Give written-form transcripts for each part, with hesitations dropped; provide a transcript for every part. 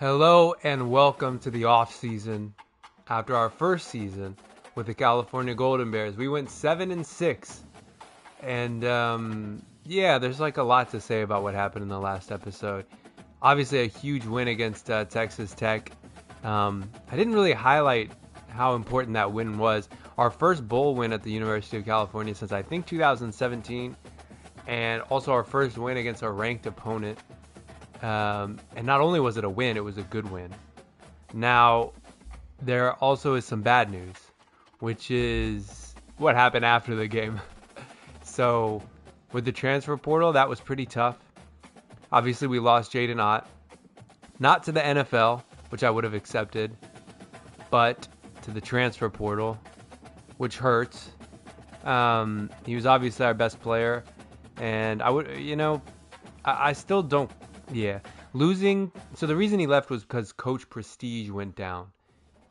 Hello and welcome to the off season. After our first season with the California Golden Bears, we went 7-6, and yeah, there's like a lot to say about what happened in the last episode. Obviously, a huge win against Texas Tech. I didn't really highlight how important that win was. Our first bowl win at the University of California since I think 2017, and also our first win against a ranked opponent. And not only was it a win, it was a good win. Now, there also is some bad news, which is what happened after the game. So, with the transfer portal, that was pretty tough. Obviously, we lost Jaden Ott. Not to the NFL, which I would have accepted, but to the transfer portal, which hurts. He was obviously our best player, and I still don't. Yeah, losing. So the reason he left was because coach prestige went down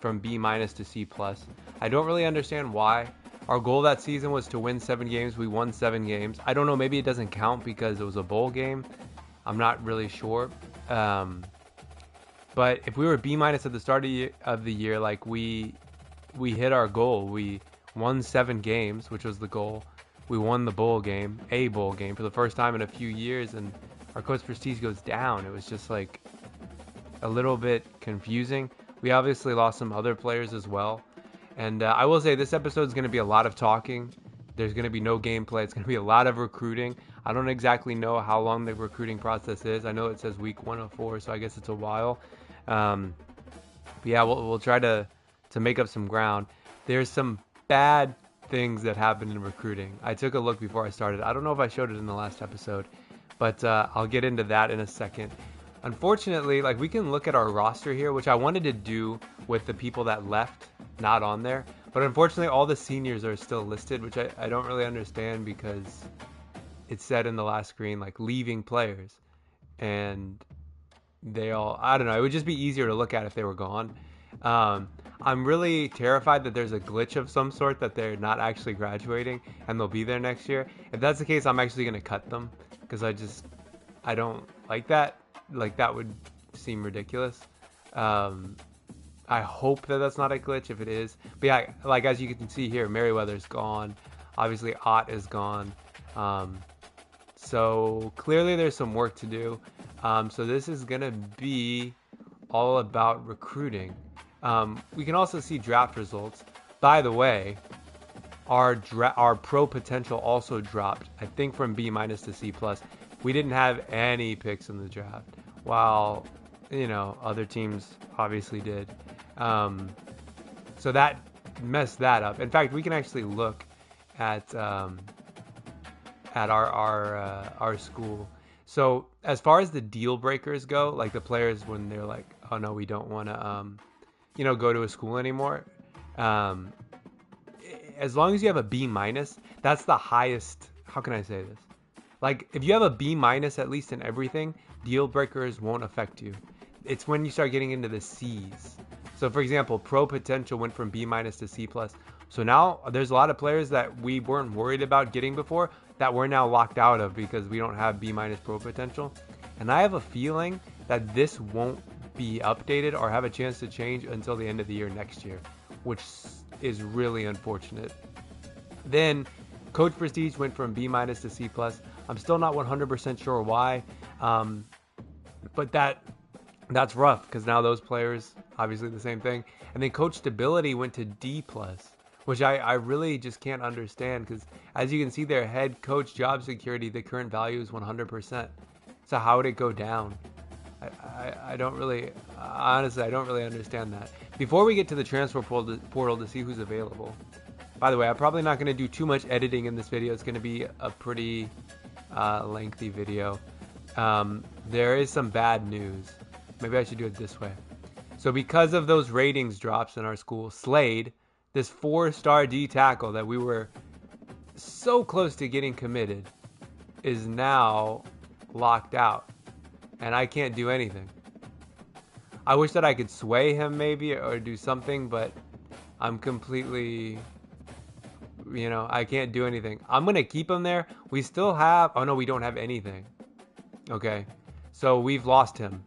from B minus to C plus. I don't really understand why. Our goal that season was to win 7 games. We won 7 games. I don't know. Maybe it doesn't count because it was a bowl game. I'm not really sure. But if we were B minus at the start of the year, like we hit our goal. We won 7 games, which was the goal. We won the bowl game, a bowl game, for the first time in a few years, and our coach prestige goes down. It was just like a little bit confusing. We obviously lost some other players as well. And I will say this episode is going to be a lot of talking. There's going to be no gameplay. It's going to be a lot of recruiting. I don't exactly know how long the recruiting process is. I know it says week 104, so I guess it's a while. But yeah, we'll try to make up some ground. There's some bad things that happen in recruiting. I took a look before I started. I don't know if I showed it in the last episode, but I'll get into that in a second. Unfortunately, like, we can look at our roster here, which I wanted to do with the people that left not on there. But unfortunately, all the seniors are still listed, which I don't really understand because it said in the last screen, like, leaving players. And they all, I don't know, it would just be easier to look at if they were gone. I'm really terrified that there's a glitch of some sort, that they're not actually graduating and they'll be there next year. If that's the case, I'm actually going to cut them because I don't like that. Like, that would seem ridiculous. I hope that that's not a glitch if it is. But yeah, like, as you can see here, Merriweather's gone. Obviously, Ott is gone. So clearly there's some work to do. So this is going to be all about recruiting. We can also see draft results. By the way, our pro potential also dropped, I think, from B minus to C plus. We didn't have any picks in the draft, while, other teams obviously did. So that messed that up. In fact, we can actually look at our school. So as far as the deal breakers go, like the players when they're like, oh no, we don't want to go to a school anymore. As long as you have a B minus, that's the highest. How can I say this? Like, if you have a B minus at least in everything, deal breakers won't affect you. It's when you start getting into the C's. So for example, pro potential went from B minus to C plus. So now there's a lot of players that we weren't worried about getting before that we're now locked out of because we don't have B minus pro potential. And I have a feeling that this won't be updated or have a chance to change until the end of the year next year, which is really unfortunate. Then coach prestige went from B minus to C plus. I'm still not 100% sure why, but that's rough because now those players, obviously the same thing. And then coach stability went to D plus, which I really just can't understand because, as you can see there, head coach job security, the current value is 100%. So how would it go down? I don't really, honestly, I don't really understand that. Before we get to the transfer portal to see who's available, by the way, I'm probably not going to do too much editing in this video. It's going to be a pretty lengthy video. There is some bad news. Maybe I should do it this way. So because of those ratings drops in our school, Slade, this 4-star D tackle that we were so close to getting committed, is now locked out. And I can't do anything. I wish that I could sway him maybe or do something, but I'm completely, I can't do anything. I'm going to keep him there. We still have, oh no, we don't have anything. Okay. So we've lost him.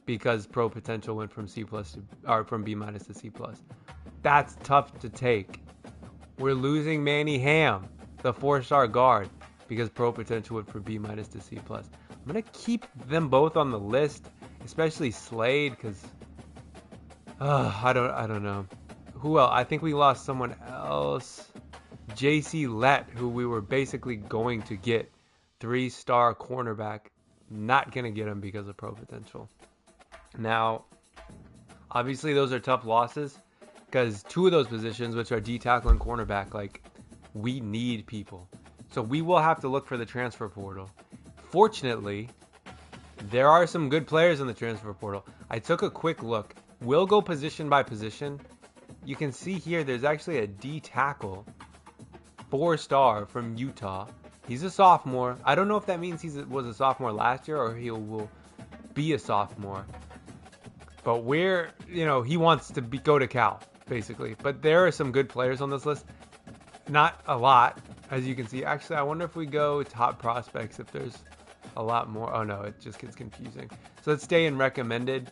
because pro potential went from C plus to, or from B minus to C plus. That's tough to take. We're losing Manny Ham, the 4-star guard, because pro potential went from B minus to C plus. I'm gonna keep them both on the list, especially Slade, because I don't know. Who else? I think we lost someone else. JC Lett, who we were basically going to get, 3-star cornerback. Not gonna get him because of pro potential. Now, obviously those are tough losses because 2 of those positions, which are D tackle and cornerback, like, we need people. So we will have to look for the transfer portal. Fortunately, there are some good players in the transfer portal. I took a quick look. We'll go position by position. You can see here there's actually a D tackle, 4-star from Utah. He's a sophomore. I don't know if that means he was a sophomore last year or he will be a sophomore. But he wants to go to Cal, basically. But there are some good players on this list. Not a lot, as you can see. Actually, I wonder if we go top prospects, if there's a lot more. Oh, no, it just gets confusing. So let's stay in recommended.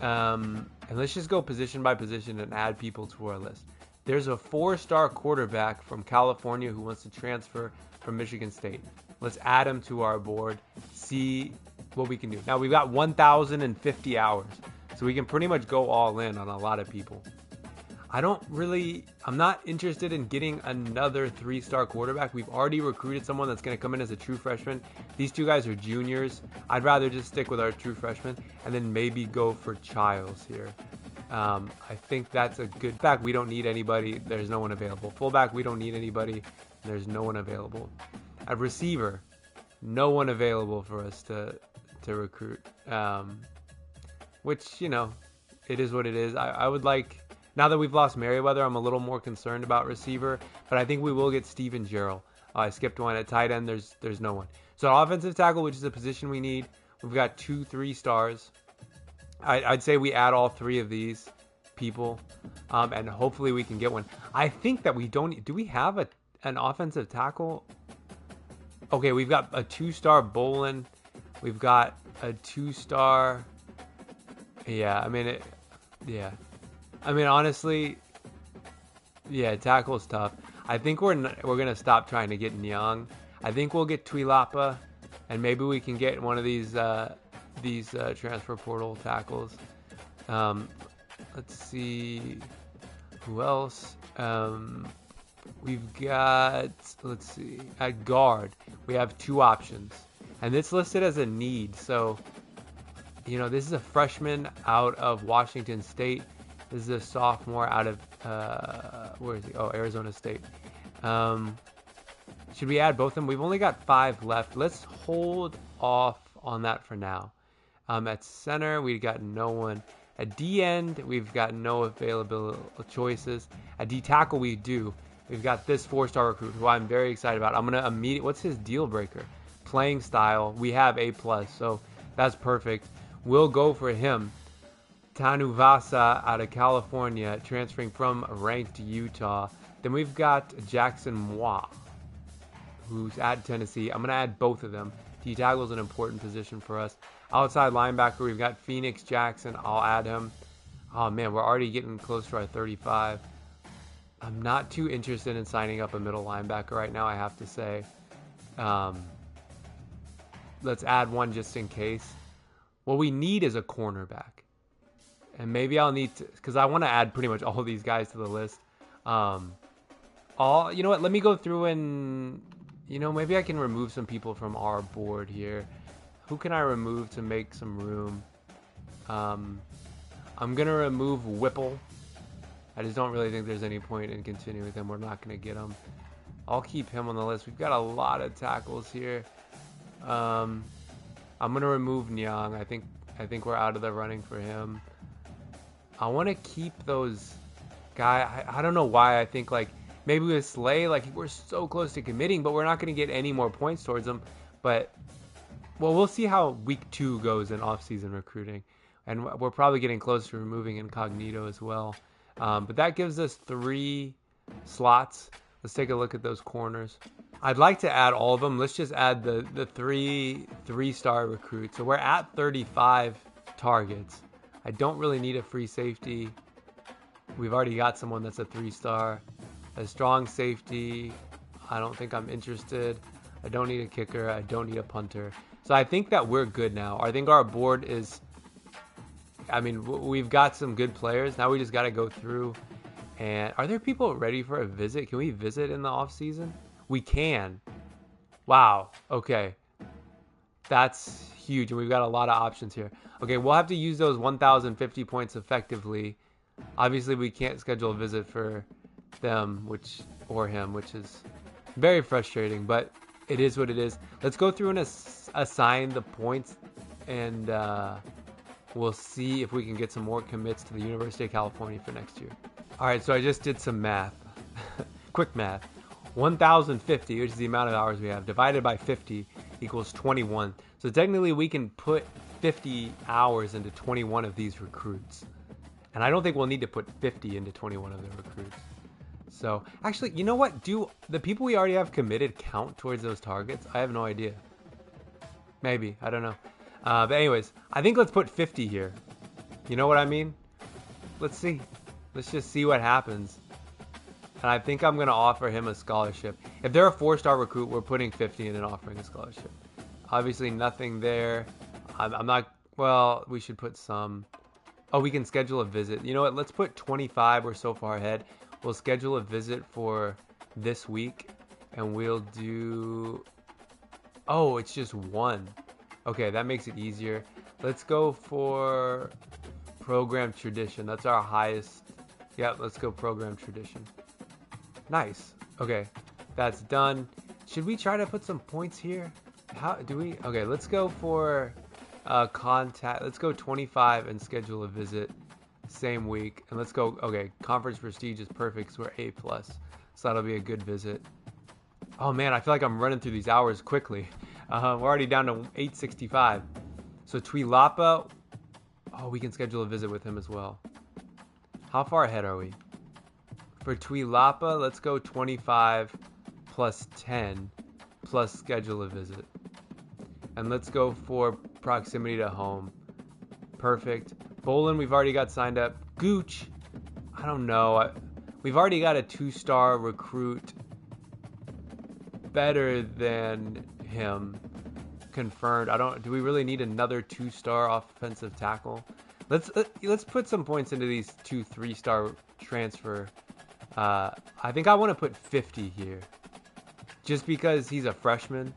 And let's just go position by position and add people to our list. There's a 4-star quarterback from California who wants to transfer from Michigan State. Let's add him to our board, see what we can do. Now, we've got 1,050 hours, so we can pretty much go all in on a lot of people. I'm not interested in getting another 3-star quarterback. We've already recruited someone that's going to come in as a true freshman. These 2 guys are juniors. I'd rather just stick with our true freshman and then maybe go for Childs here. I think that's a good back. We don't need anybody. There's no one available. Fullback, we don't need anybody. There's no one available. At receiver, no one available for us to recruit. Which, it is what it is. I would like, now that we've lost Merriweather, I'm a little more concerned about receiver, but I think we will get Steven Gerald. I skipped one at tight end. There's no one. So offensive tackle, which is a position we need, we've got 2 3-stars. I'd say we add all 3 of these people, and hopefully we can get one. I think that we don't. Do we have an offensive tackle? Okay, we've got a 2-star Bolin. We've got a 2-star. Yeah, honestly, tackle's tough. I think we're gonna stop trying to get Nyang. I think we'll get Tuilapa, and maybe we can get one of these transfer portal tackles. Let's see who else. We've got, let's see, at guard we have 2 options, and it's listed as a need. So this is a freshman out of Washington State. This is a sophomore out of where is he? Oh, Arizona State. Should we add both of them? We've only got 5 left. Let's hold off on that for now. At center, we've got no one. At D end, we've got no available choices. At D tackle, we do. We've got this 4-star recruit who I'm very excited about. I'm gonna what's his deal breaker? Playing style. We have A+, so that's perfect. We'll go for him. Tanuvasa out of California, transferring from ranked Utah. Then we've got Jackson Moi, who's at Tennessee. I'm gonna add both of them. D tackle is an important position for us. Outside linebacker, we've got Phoenix Jackson. I'll add him. Oh man, we're already getting close to our 35. I'm not too interested in signing up a middle linebacker right now, I have to say. Let's add one just in case. What we need is a cornerback. And maybe I'll need to, because I want to add pretty much all these guys to the list. You know what? Let me go through and, maybe I can remove some people from our board here. Who can I remove to make some room? I'm going to remove Whipple. I just don't really think there's any point in continuing with him. We're not going to get him. I'll keep him on the list. We've got a lot of tackles here. I'm going to remove Nyang. I think we're out of the running for him. I want to keep those guys. I don't know why. I think maybe with Slay, we're so close to committing, but we're not going to get any more points towards him. But we'll see how week 2 goes in off-season recruiting, and we're probably getting close to removing Incognito as well. But that gives us 3 slots. Let's take a look at those corners. I'd like to add all of them. Let's just add the 3 3-star recruits. So we're at 35. targets. I don't really need a free safety. We've already got someone that's a 3-star. A strong safety, I don't think I'm interested. I don't need a kicker. I don't need a punter. So I think that we're good now. I think our board is, I mean, we've got some good players. Now we just got to go through. And are there people ready for a visit? Can we visit in the off season? We can. Wow. Okay. That's huge. And we've got a lot of options here. Okay, we'll have to use those 1,050 points effectively. Obviously, we can't schedule a visit for them, or him, which is very frustrating, but it is what it is. Let's go through and assign the points, and we'll see if we can get some more commits to the University of California for next year. All right, so I just did some math. Quick math. 1,050, which is the amount of hours we have, divided by 50 equals 21. So technically we can put 50 hours into 21 of these recruits. And I don't think we'll need to put 50 into 21 of the recruits. So actually, you know what? Do the people we already have committed count towards those targets? I have no idea. Maybe. I don't know. But anyways, I think let's put 50 here. You know what I mean? Let's see. Let's just see what happens. And I think I'm going to offer him a scholarship. If they're a 4-star recruit, we're putting 50 in and offering a scholarship. Obviously, nothing there. I'm not... Well, we should put some... Oh, we can schedule a visit. You know what? Let's put 25. We're so far ahead. We'll schedule a visit for this week. And we'll do... Oh, it's just one. Okay, that makes it easier. Let's go for program tradition. That's our highest. Yeah, let's go program tradition. Nice. Okay, that's done. Should we try to put some points here? How do we? Okay, let's go for contact. Let's go 25 and schedule a visit same week. And let's go. Okay, conference prestige is perfect because we're A+. So that'll be a good visit. Oh man, I feel like I'm running through these hours quickly. We're already down to 865. So Tuilapa, oh, we can schedule a visit with him as well. How far ahead are we? For Tuilapa, let's go 25 plus 10 plus schedule a visit. And let's go for proximity to home. Perfect. Bolin, we've already got signed up. Gooch, I don't know. We've already got a 2-star recruit better than him confirmed. Do we really need another 2-star offensive tackle? Let's put some points into these 2 3-star transfer. I think I want to put 50 here just because he's a freshman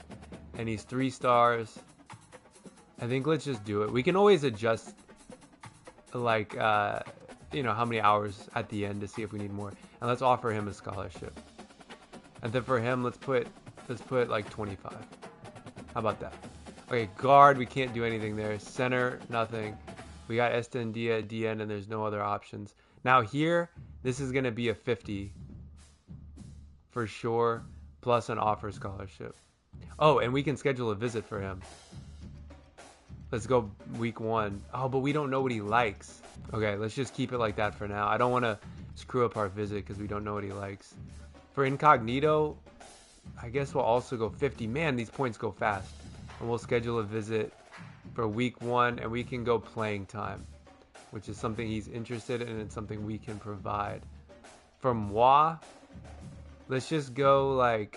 and he's 3 stars. I think let's just do it. We can always adjust like you know, how many hours at the end to see if we need more. And let's offer him a scholarship. And then for him, let's put like 25. How about that? Okay, guard, we can't do anything there. Center, nothing. We got Estendia at DN, and there's no other options. Now here, this is going to be a 50 for sure, plus an offer scholarship. Oh, and we can schedule a visit for him. Let's go week 1. Oh, but we don't know what he likes. Okay, let's just keep it like that for now. I don't want to screw up our visit because we don't know what he likes. For incognito, I guess we'll also go 50. Man, these points go fast. And we'll schedule a visit for week 1, and we can go playing time, which is something he's interested in and something we can provide. For Moi, let's just go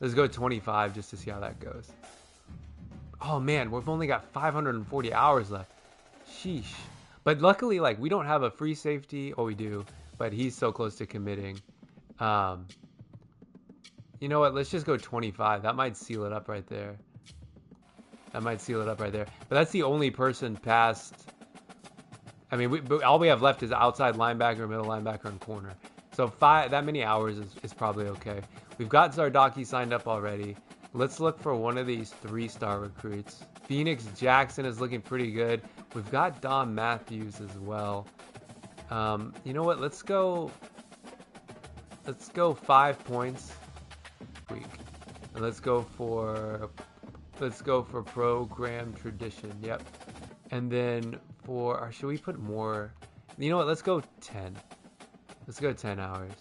let's go 25 just to see how that goes. Oh man, we've only got 540 hours left. Sheesh. But luckily, like, we don't have a free safety. Oh, we do, but he's so close to committing. You know what? Let's just go 25. That might seal it up right there. But that's the only person past. I mean, all we have left is outside linebacker, middle linebacker, and corner. So that many hours is probably okay. We've got Zardaki signed up already. Let's look for one of these 3-star recruits. Phoenix Jackson is looking pretty good. We've got Dom Matthews as well. You know what? Let's go 5 points week. And let's go for program tradition. Yep. And then should we put more? You know what? Let's go 10. Let's go 10 hours.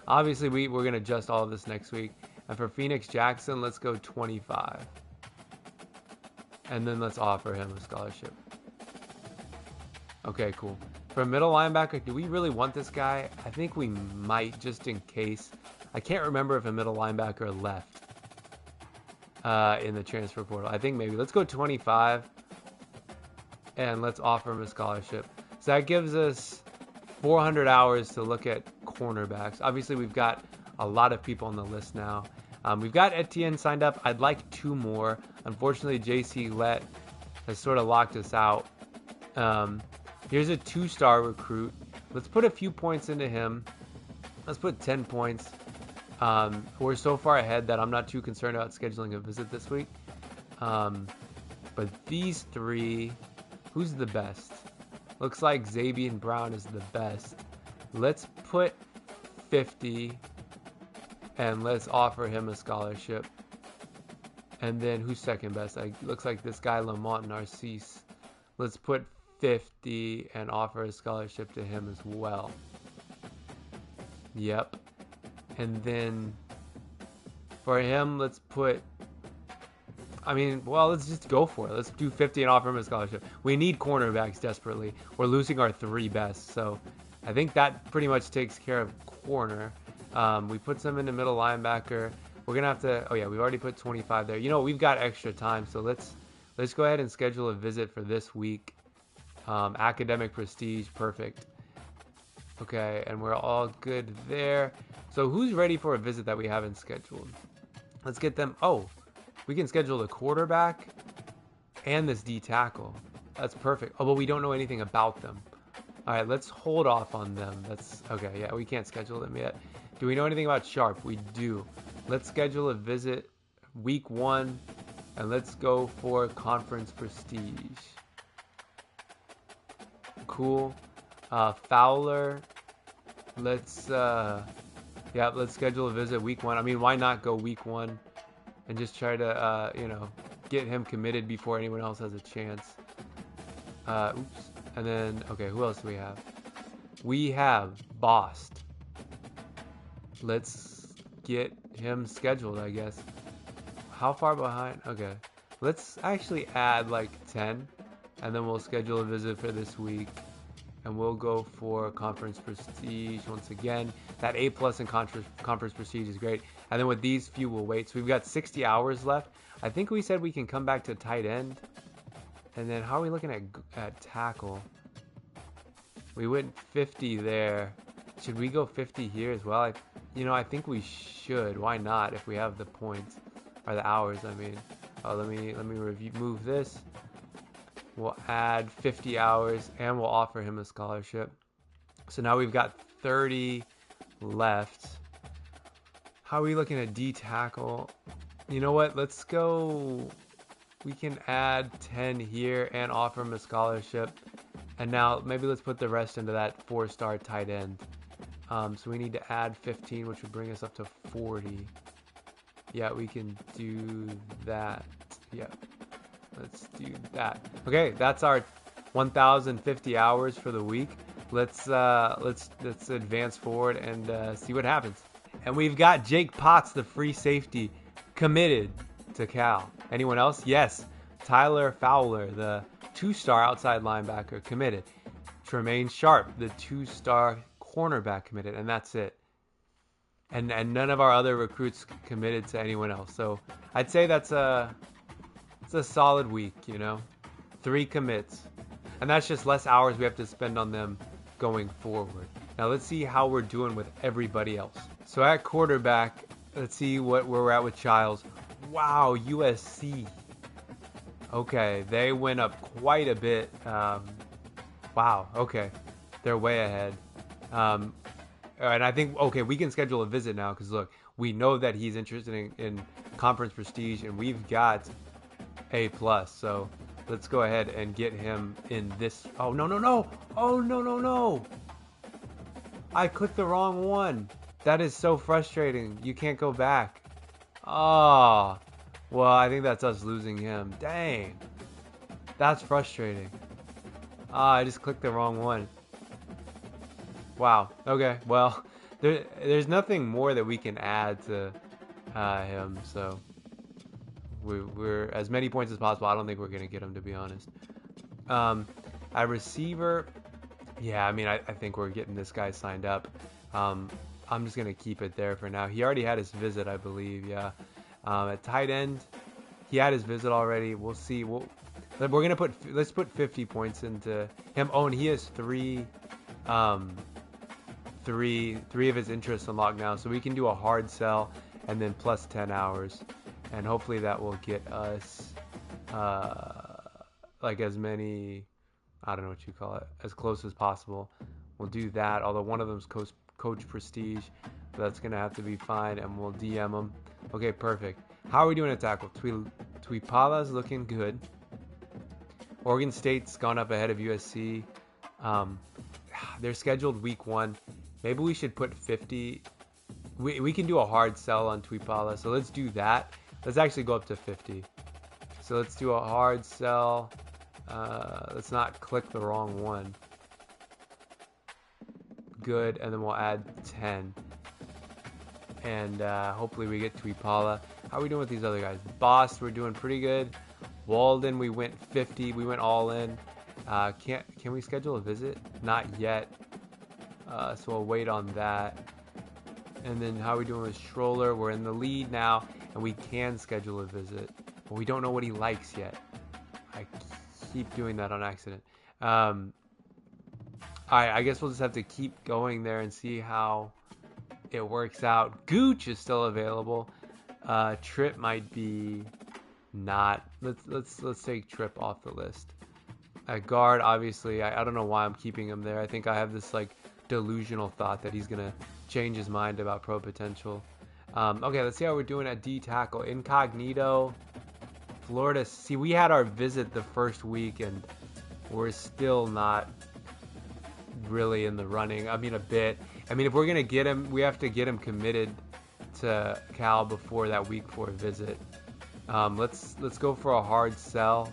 Obviously, we're going to adjust all of this next week. And for Phoenix Jackson, let's go 25. And then let's offer him a scholarship. Okay, cool. For a middle linebacker, do we really want this guy? I think we might, just in case. I can't remember if a middle linebacker left in the transfer portal. I think maybe. Let's go 25, and let's offer him a scholarship. So that gives us 400 hours to look at cornerbacks. Obviously, we've got a lot of people on the list now. We've got Etienne signed up. I'd like 2 more. Unfortunately, JC Lett has sort of locked us out. Here's a 2-star recruit. Let's put a few points into him. Let's put 10 points. We're so far ahead that I'm not too concerned about scheduling a visit this week. But these 3, who's the best? Looks like Xavier Brown is the best. Let's put 50 and let's offer him a scholarship. And then who's second best? Looks like this guy Lamont Narcisse. Let's put 50 and offer a scholarship to him as well. Yep. And then for him, let's put, let's just go for it. Let's do 50 and offer him a scholarship. We need cornerbacks desperately. We're losing our 3 best. So I think that pretty much takes care of corner. We put some in the middle linebacker. We're going to have to, oh yeah, we've already put 25 there. You know, we've got extra time. So let's go ahead and schedule a visit for this week. Academic prestige, perfect. Okay, and we're all good there. So who's ready for a visit that we haven't scheduled? Let's get them. Oh, we can schedule the quarterback and this D tackle. That's perfect. Oh, but we don't know anything about them. All right, let's hold off on them. That's okay. Yeah, we can't schedule them yet. Do we know anything about Sharp? We do. Let's schedule a visit week 1, and let's go for conference prestige. Cool. Fowler. Let's schedule a visit week 1. I mean, why not go week 1 and just try to get him committed before anyone else has a chance. Oops. And then okay, who else do we have? We have Bost. Let's get him scheduled, I guess. How far behind? Okay. Let's actually add like 10, and then we'll schedule a visit for this week. And we'll go for conference prestige once again. That A+ in conference prestige is great. And then with these few, we'll wait. So we've got 60 hours left. I think we said we can come back to tight end. And then how are we looking at tackle? We went 50 there. Should we go 50 here as well? I think we should. Why not? If we have the points or the hours, I mean. Let me move this. We'll add 50 hours and we'll offer him a scholarship. So now we've got 30 left. How are we looking at D tackle? You know what? Let's go. We can add 10 here and offer him a scholarship. And now maybe let's put the rest into that 4-star tight end. So we need to add 15, which would bring us up to 40. Yeah, we can do that. Yeah. Let's do that. Okay, that's our 1,050 hours for the week. Let's advance forward and see what happens. And we've got Jake Potts, the free safety, committed to Cal. Anyone else? Yes. Tyler Fowler, the 2-star outside linebacker, committed. Tremaine Sharp, the 2-star cornerback, committed, and that's it. And none of our other recruits committed to anyone else. So I'd say that's a solid week, 3 commits. And that's just less hours we have to spend on them going forward. Now let's see how we're doing with everybody else. So at quarterback, let's see where we're at with Childs. Wow, USC. Okay, they went up quite a bit. Wow, okay. They're way ahead. And I think, okay, we can schedule a visit now because, look, we know that he's interested in conference prestige, and we've got A+. So let's go ahead and get him in this. Oh, no, no, no. Oh, no, no, no. I clicked the wrong one. That is so frustrating. You can't go back. Oh, well, I think that's us losing him. Dang. That's frustrating. I just clicked the wrong one. Wow. Okay. Well, there's nothing more that we can add to him. So we're as many points as possible. I don't think we're gonna get him, to be honest. At receiver, yeah, I mean, I think we're getting this guy signed up. I'm just gonna keep it there for now. He already had his visit, I believe. Yeah. At tight end, he had his visit already. We'll see. We're gonna let's put 50 points into him. Oh, and he has three of his interests unlocked now, so we can do a hard sell and then plus 10 hours, and hopefully that will get us like as many, I don't know what you call it, as close as possible. We'll do that, although one of them's coach prestige, but that's gonna have to be fine, and we'll DM him. Okay, perfect. How are we doing at tackle? Tuipala's looking good. Oregon State's gone up ahead of USC. They're scheduled week 1. Maybe we should put 50. We can do a hard sell on Tuipala, so let's do that. Let's actually go up to 50. So let's do a hard sell. Let's not click the wrong one. Good, and then we'll add 10. And hopefully we get Tuipala. How are we doing with these other guys? Boss, we're doing pretty good. Walden, we went 50. We went all in. Can we schedule a visit? Not yet. So we'll wait on that. And then how are we doing with Stroller? We're in the lead now, and we can schedule a visit. But we don't know what he likes yet. I keep doing that on accident. Alright, I guess we'll just have to keep going there and see how it works out. Gooch is still available. Trip might be not. Let's take Trip off the list. At guard, obviously, I don't know why I'm keeping him there. I think I have this like delusional thought that he's gonna change his mind about pro potential. Okay, let's see how we're doing at D tackle. Incognito, Florida. See, we had our visit the first week, and we're still not really in the running. I mean, a bit. I mean, if we're gonna get him, we have to get him committed to Cal before that week 4 visit. Let's go for a hard sell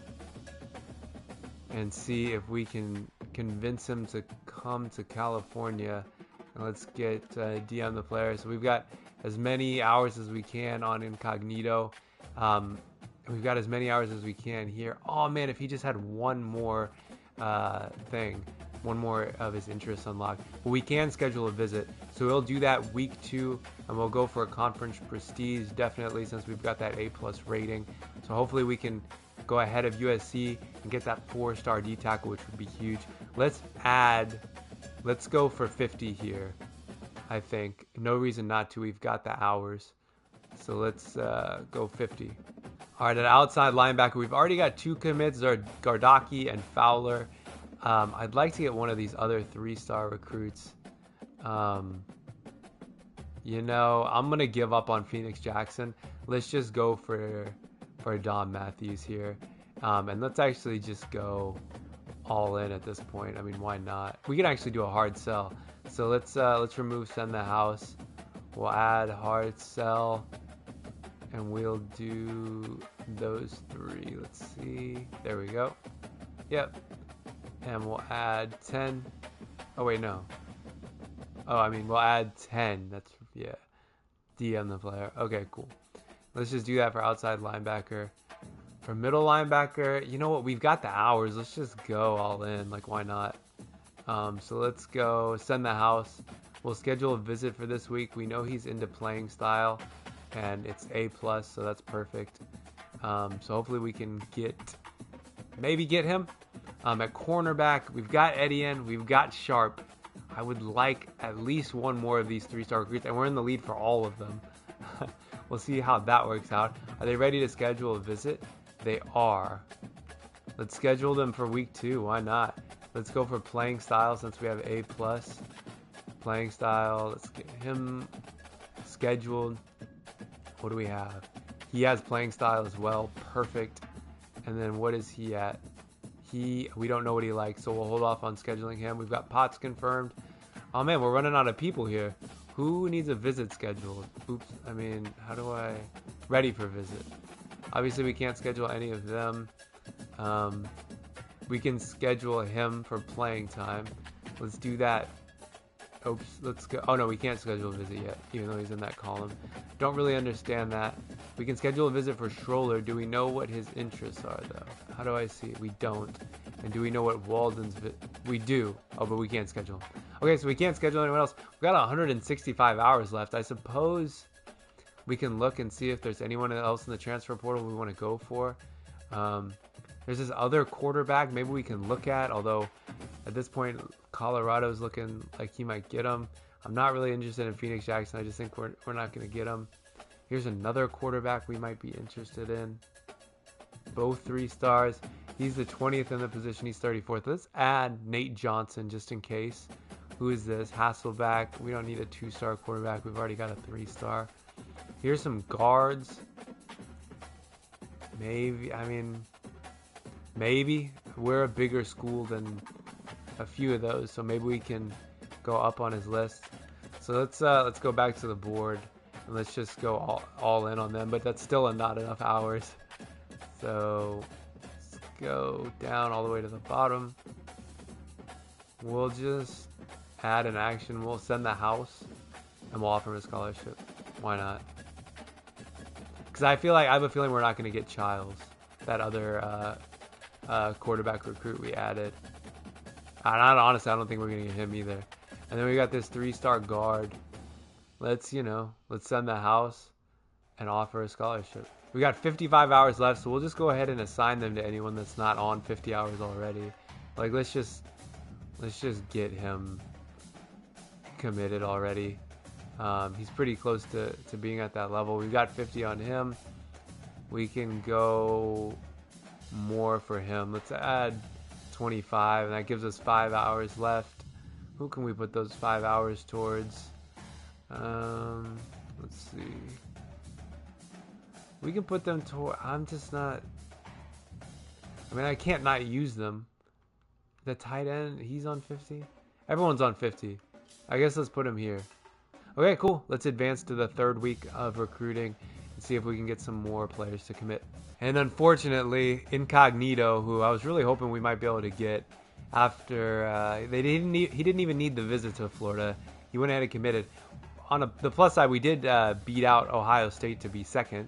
and see if we can convince him to come to California. And let's get DM the player. So we've got as many hours as we can on Incognito. We've got as many hours as we can here. Oh man, if he just had one more thing, one more of his interests unlocked. But we can schedule a visit. So we'll do that week 2, and we'll go for a conference prestige, definitely, since we've got that A+ rating. So hopefully we can go ahead of USC and get that 4-star D tackle, which would be huge. Let's go for 50 here. I think no reason not to. We've got the hours, so let's go 50. All right, at outside linebacker, we've already got 2 commits, Gardaki and Fowler. I'd like to get one of these other 3-star recruits. You know, I'm gonna give up on Phoenix Jackson. Let's just go for Don Matthews here, and let's actually just go all in at this point. I mean, why not? We can actually do a hard sell. So let's remove send the house. We'll add hard sell, and we'll do those 3. Let's see. There we go. Yep. And we'll add 10. Oh wait, no. Oh, I mean, we'll add 10. That's, yeah. DM the player. Okay, cool. Let's just do that for outside linebacker. For middle linebacker, you know what? We've got the hours. Let's just go all in. Like, why not? So let's go send the house. We'll schedule a visit for this week. We know he's into playing style, and it's A+, so that's perfect. So hopefully we can maybe get him. At cornerback, we've got Etienne, we've got Sharp. I would like at least one more of these 3-star recruits, and we're in the lead for all of them. We'll see how that works out. Are they ready to schedule a visit? They are. Let's schedule them for week 2. Why not? Let's go for playing style since we have A+. Playing style. Let's get him scheduled. What do we have? He has playing style as well. Perfect. And then what is he at? We don't know what he likes, so we'll hold off on scheduling him. We've got Potts confirmed. Oh man, we're running out of people here. Who needs a visit scheduled? Oops. I mean, how do I... Ready for visit. Obviously, we can't schedule any of them. We can schedule him for playing time. Let's do that. Oops, let's go. Oh no, we can't schedule a visit yet, even though he's in that column. Don't really understand that. We can schedule a visit for Stroller. Do we know what his interests are, though? How do I see it? We don't. And do we know what Walden's... We do. Oh, but we can't schedule. Okay, so we can't schedule anyone else. We've got 165 hours left. I suppose we can look and see if there's anyone else in the transfer portal we want to go for. There's this other quarterback maybe we can look at, although at this point Colorado's looking like he might get him. I'm not really interested in Phoenix Jackson. I just think we're not going to get him. Here's another quarterback we might be interested in. Both 3 stars. He's the 20th in the position. He's 34th. Let's add Nate Johnson just in case. Who is this? Hasselback. We don't need a 2-star quarterback. We've already got a 3-star. Here's some guards. Maybe. I mean, maybe. We're a bigger school than a few of those, so maybe we can go up on his list. So let's go back to the board and let's just go all in on them. But that's still not enough hours. So let's go down all the way to the bottom. We'll just add an action. We'll send the house and we'll offer him a scholarship. Why not? Because I have a feeling we're not going to get Childs, that other quarterback recruit we added. Honestly, I don't think we're going to get him either. And then we got this 3-star guard. Let's send the house and offer a scholarship. We got 55 hours left, so we'll just go ahead and assign them to anyone that's not on 50 hours already. Like, let's just get him committed already. He's pretty close to being at that level. We've got 50 on him. We can go more for him. Let's add 25, and that gives us 5 hours left. Who can we put those 5 hours towards? Let's see. We can put them toward... I'm just not... I mean, I can't not use them. The tight end, he's on 50? Everyone's on 50. I guess let's put him here. Okay, cool. Let's advance to the 3rd week of recruiting and see if we can get some more players to commit. And unfortunately, Incognito, who I was really hoping we might be able to get after he didn't even need the visit to Florida. He went ahead and committed. On the plus side, we did beat out Ohio State to be 2nd,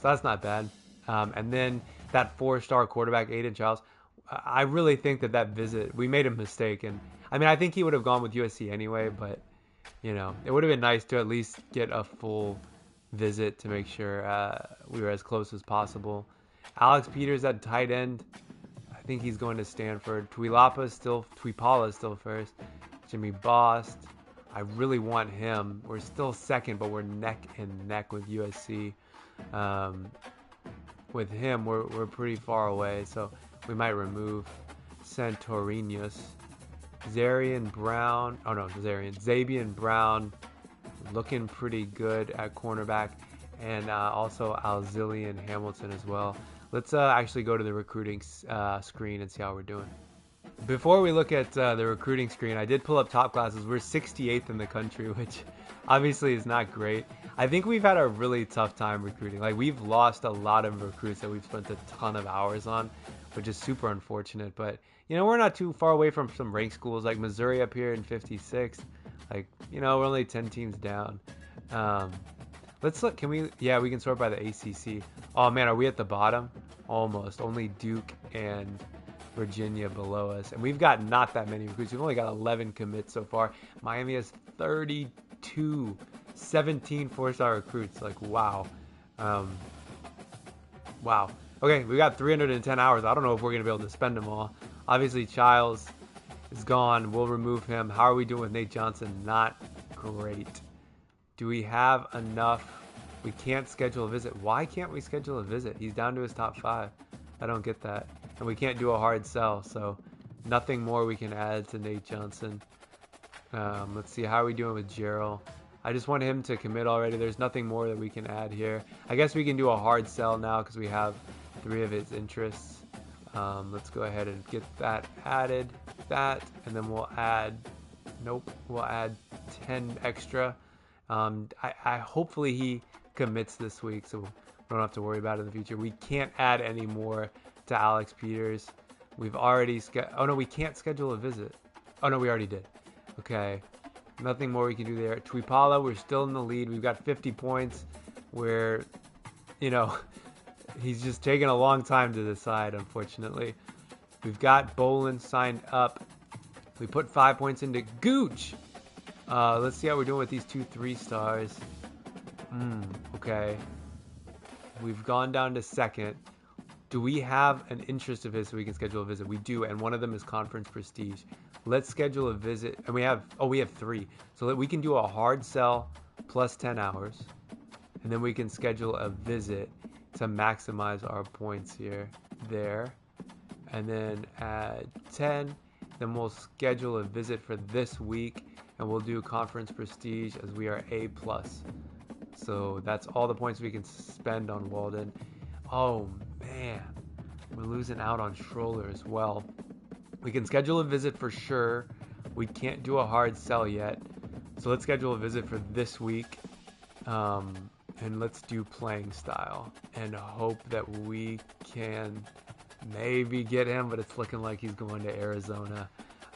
so that's not bad. And then that 4-star quarterback, Aiden Childs, I really think that visit, we made a mistake. And I mean, I think he would have gone with USC anyway, but it would have been nice to at least get a full visit to make sure we were as close as possible. Alex Peters at tight end. I think he's going to Stanford. Tuipala is still 1st. Jimmy Bost. I really want him. We're still 2nd, but we're neck and neck with USC. With him, we're pretty far away, so we might remove Santorinos. Zabian Brown looking pretty good at cornerback, and also Alzillian Hamilton as well. Let's actually go to the recruiting screen and see how we're doing. Before we look at the recruiting screen, I did pull up top classes. We're 68th in the country, which obviously is not great. I think we've had a really tough time recruiting. Like, we've lost a lot of recruits that we've spent a ton of hours on, which is super unfortunate. But, we're not too far away from some ranked schools like Missouri up here in 56. Like, we're only 10 teams down. Let's look. We can sort by the ACC. Oh, man, are we at the bottom? Almost. Only Duke and Virginia below us. And we've got not that many recruits. We've only got 11 commits so far. Miami has 32. 17 4-star recruits. Like, wow. Wow. Okay, we got 310 hours. I don't know if we're going to be able to spend them all. Obviously, Childs is gone. We'll remove him. How are we doing with Nate Johnson? Not great. Do we have enough? We can't schedule a visit. Why can't we schedule a visit? He's down to his top 5. I don't get that. And we can't do a hard sell, so nothing more we can add to Nate Johnson. Let's see. How are we doing with Gerald? I just want him to commit already. There's nothing more that we can add here. I guess we can do a hard sell now because we have 3 of his interests. Let's go ahead and get that added. And then we'll add... Nope. We'll add 10 extra. I hopefully he commits this week, so we don't have to worry about it in the future. We can't add any more to Alex Peters. We've already... Oh, no, we can't schedule a visit. Oh, no, we already did. Okay. Nothing more we can do there. Tuipala, we're still in the lead. We've got 50 points. Where, he's just taking a long time to decide, unfortunately. We've got Bolin signed up. We put 5 points into Gooch. Let's see how we're doing with these 2 3-stars. Okay. We've gone down to second. Do we have an interest of his so we can schedule a visit? We do, and one of them is Conference Prestige. Let's schedule a visit. And we have 3. So that we can do a hard sell plus 10 hours. And then we can schedule a visit to maximize our points here. There. And then add 10. Then we'll schedule a visit for this week. And we'll do Conference Prestige as we are A+. So that's all the points we can spend on Walden. Oh, man. We're losing out on Schroller as well. We can schedule a visit for sure. We can't do a hard sell yet. So let's schedule a visit for this week. And let's do playing style. And hope that we can maybe get him, but it's looking like he's going to Arizona.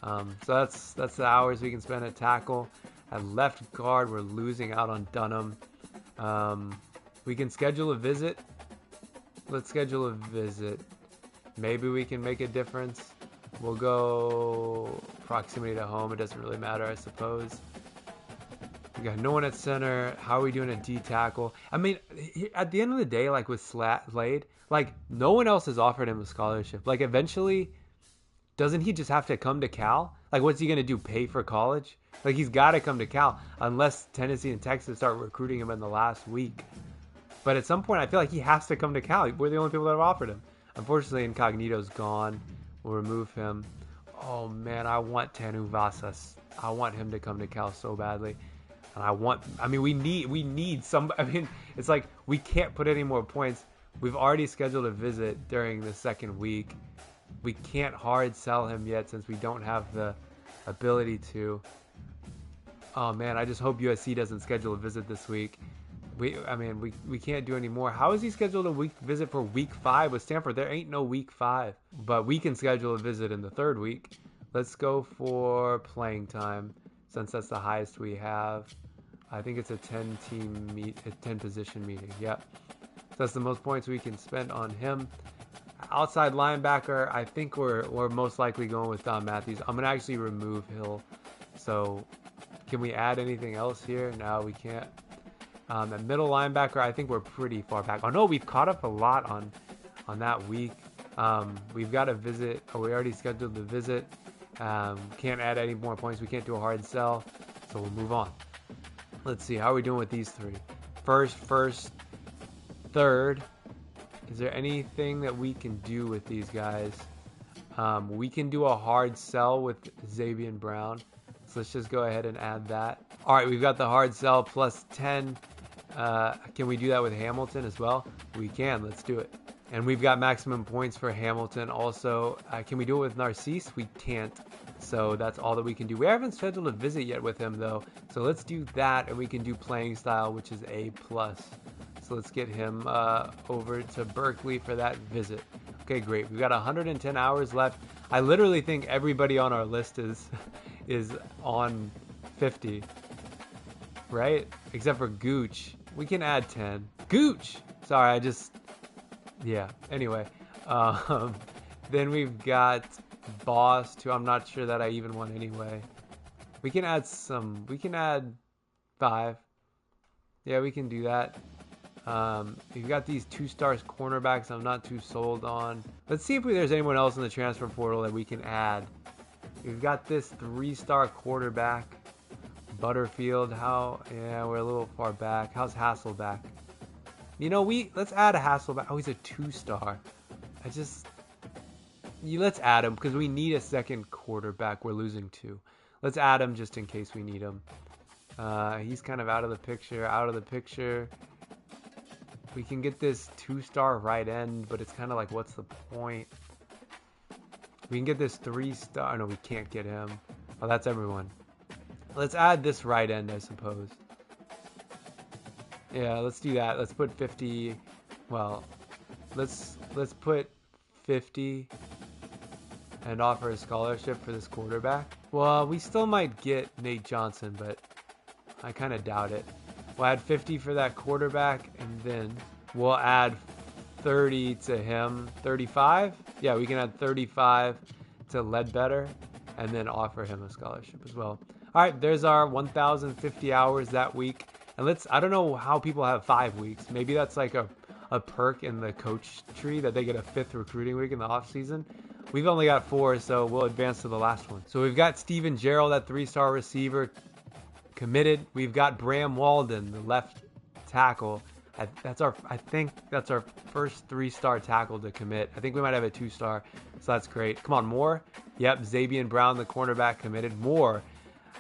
So that's the hours we can spend at tackle. At left guard, we're losing out on Dunham. We can schedule a visit. Let's schedule a visit. Maybe we can make a difference. We'll go proximity to home. It doesn't really matter, I suppose. We got no one at center. How are we doing at D tackle? I mean, at the end of the day, like with Slade, like no one else has offered him a scholarship. Like eventually, doesn't he just have to come to Cal? Like what's he going to do, pay for college? Like he's got to come to Cal unless Tennessee and Texas start recruiting him in the last week. But at some point, I feel like he has to come to Cal. We're the only people that have offered him. Unfortunately, Incognito's gone. We'll remove him. Oh, man, I want Tanu Vasas. I want him to come to Cal so badly. And we need some, it's like we can't put any more points. We've already scheduled a visit during the second week. We can't hard sell him yet since we don't have the ability to. Oh, man, I just hope USC doesn't schedule a visit this week. We can't do any more. How is he scheduled a visit for week 5 with Stanford? There ain't no week 5. But we can schedule a visit in the third week. Let's go for playing time since that's the highest we have. I think it's a 10 position meeting. Yep. So that's the most points we can spend on him. Outside linebacker, I think we're most likely going with Don Matthews. I'm gonna actually remove Hill. So can we add anything else here? No, we can't. At middle linebacker, I think we're pretty far back. Oh no, we've caught up a lot on that week. We've got a visit. Oh, we already scheduled the visit. Can't add any more points. We can't do a hard sell, so we'll move on. Let's see, how are we doing with these 3? First, third. Is there anything that we can do with these guys? We can do a hard sell with Xavier Brown. So let's just go ahead and add that. All right, we've got the hard sell plus 10. Can we do that with Hamilton as well? We can. Let's do it. And we've got maximum points for Hamilton also. Can we do it with Narcisse? We can't. So that's all that we can do. We haven't scheduled a visit yet with him, though. So let's do that, and we can do playing style, which is A+. So let's get him over to Berkeley for that visit. Okay, great. We've got 110 hours left. I literally think everybody on our list is on 50. Right? Except for Gooch. We can add 10. Gooch! Sorry, yeah. Anyway. Then we've got Boss, who I'm not sure that I even want anyway. We can add 5. Yeah, we can do that. We've got these 2-star cornerbacks I'm not too sold on. Let's see if there's anyone else in the transfer portal that we can add. We've got this 3-star quarterback. Butterfield, yeah, we're a little far back. How's Hasselback? Let's add a Hasselback. Oh, he's a 2-star. Let's add him because we need a second quarterback. We're losing 2. Let's add him just in case we need him. He's kind of out of the picture. We can get this 2-star right end, but it's kind of like, what's the point? We can get this 3-star. No, we can't get him. Oh, that's everyone. Let's add this right end, I suppose. Yeah, let's do that. Let's put 50. Well, let's put 50 and offer a scholarship for this quarterback. Well, we still might get Nate Johnson, but I kind of doubt it. We'll add 50 for that quarterback, and then we'll add 30 to him. 35? Yeah, we can add 35 to Ledbetter and then offer him a scholarship as well. All right, there's our 1,050 hours that week. And I don't know how people have 5 weeks. Maybe that's like a perk in the coach tree that they get a 5th recruiting week in the off season. We've only got 4, so we'll advance to the last one. So we've got Steven Gerald, that 3-star receiver, committed. We've got Bram Walden, the left tackle. I think that's our first 3-star tackle to commit. I think we might have a 2-star, so that's great. Come on, more. Yep, Xavier Brown, the cornerback, committed. More.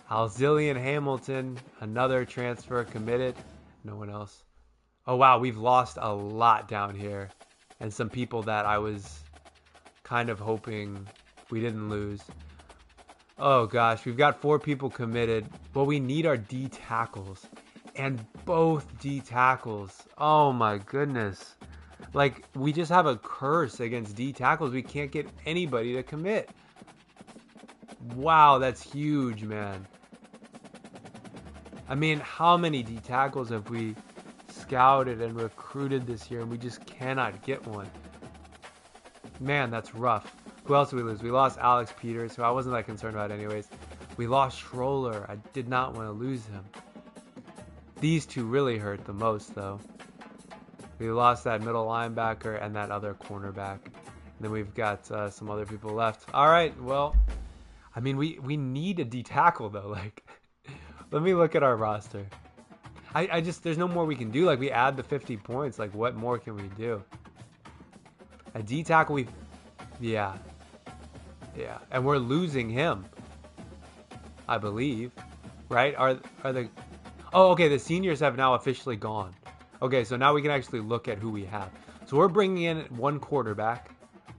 Alzillian Hamilton, another transfer, committed. No one else. Oh, wow, we've lost a lot down here. And some people that I was kind of hoping we didn't lose. Oh, gosh, we've got 4 people committed. Well, we need our D tackles. And both D tackles. Oh, my goodness. Like, we just have a curse against D tackles. We can't get anybody to commit. Wow, that's huge, man. I mean, how many D tackles have we scouted and recruited this year, and we just cannot get one? Man, that's rough. Who else did we lose? We lost Alex Peters, who I wasn't that concerned about anyways. We lost Schroller. I did not want to lose him. These two really hurt the most, though. We lost that middle linebacker and that other cornerback. And then we've got some other people left. All right, well, I mean, we need a D tackle, though. Like, let me look at our roster. I just, there's no more we can do. Like, we add the 50 points. Like, what more can we do? A D tackle, yeah. And we're losing him, I believe. Right? Are the... Oh, okay, the seniors have now officially gone. Okay, so now we can actually look at who we have. So we're bringing in 1 quarterback.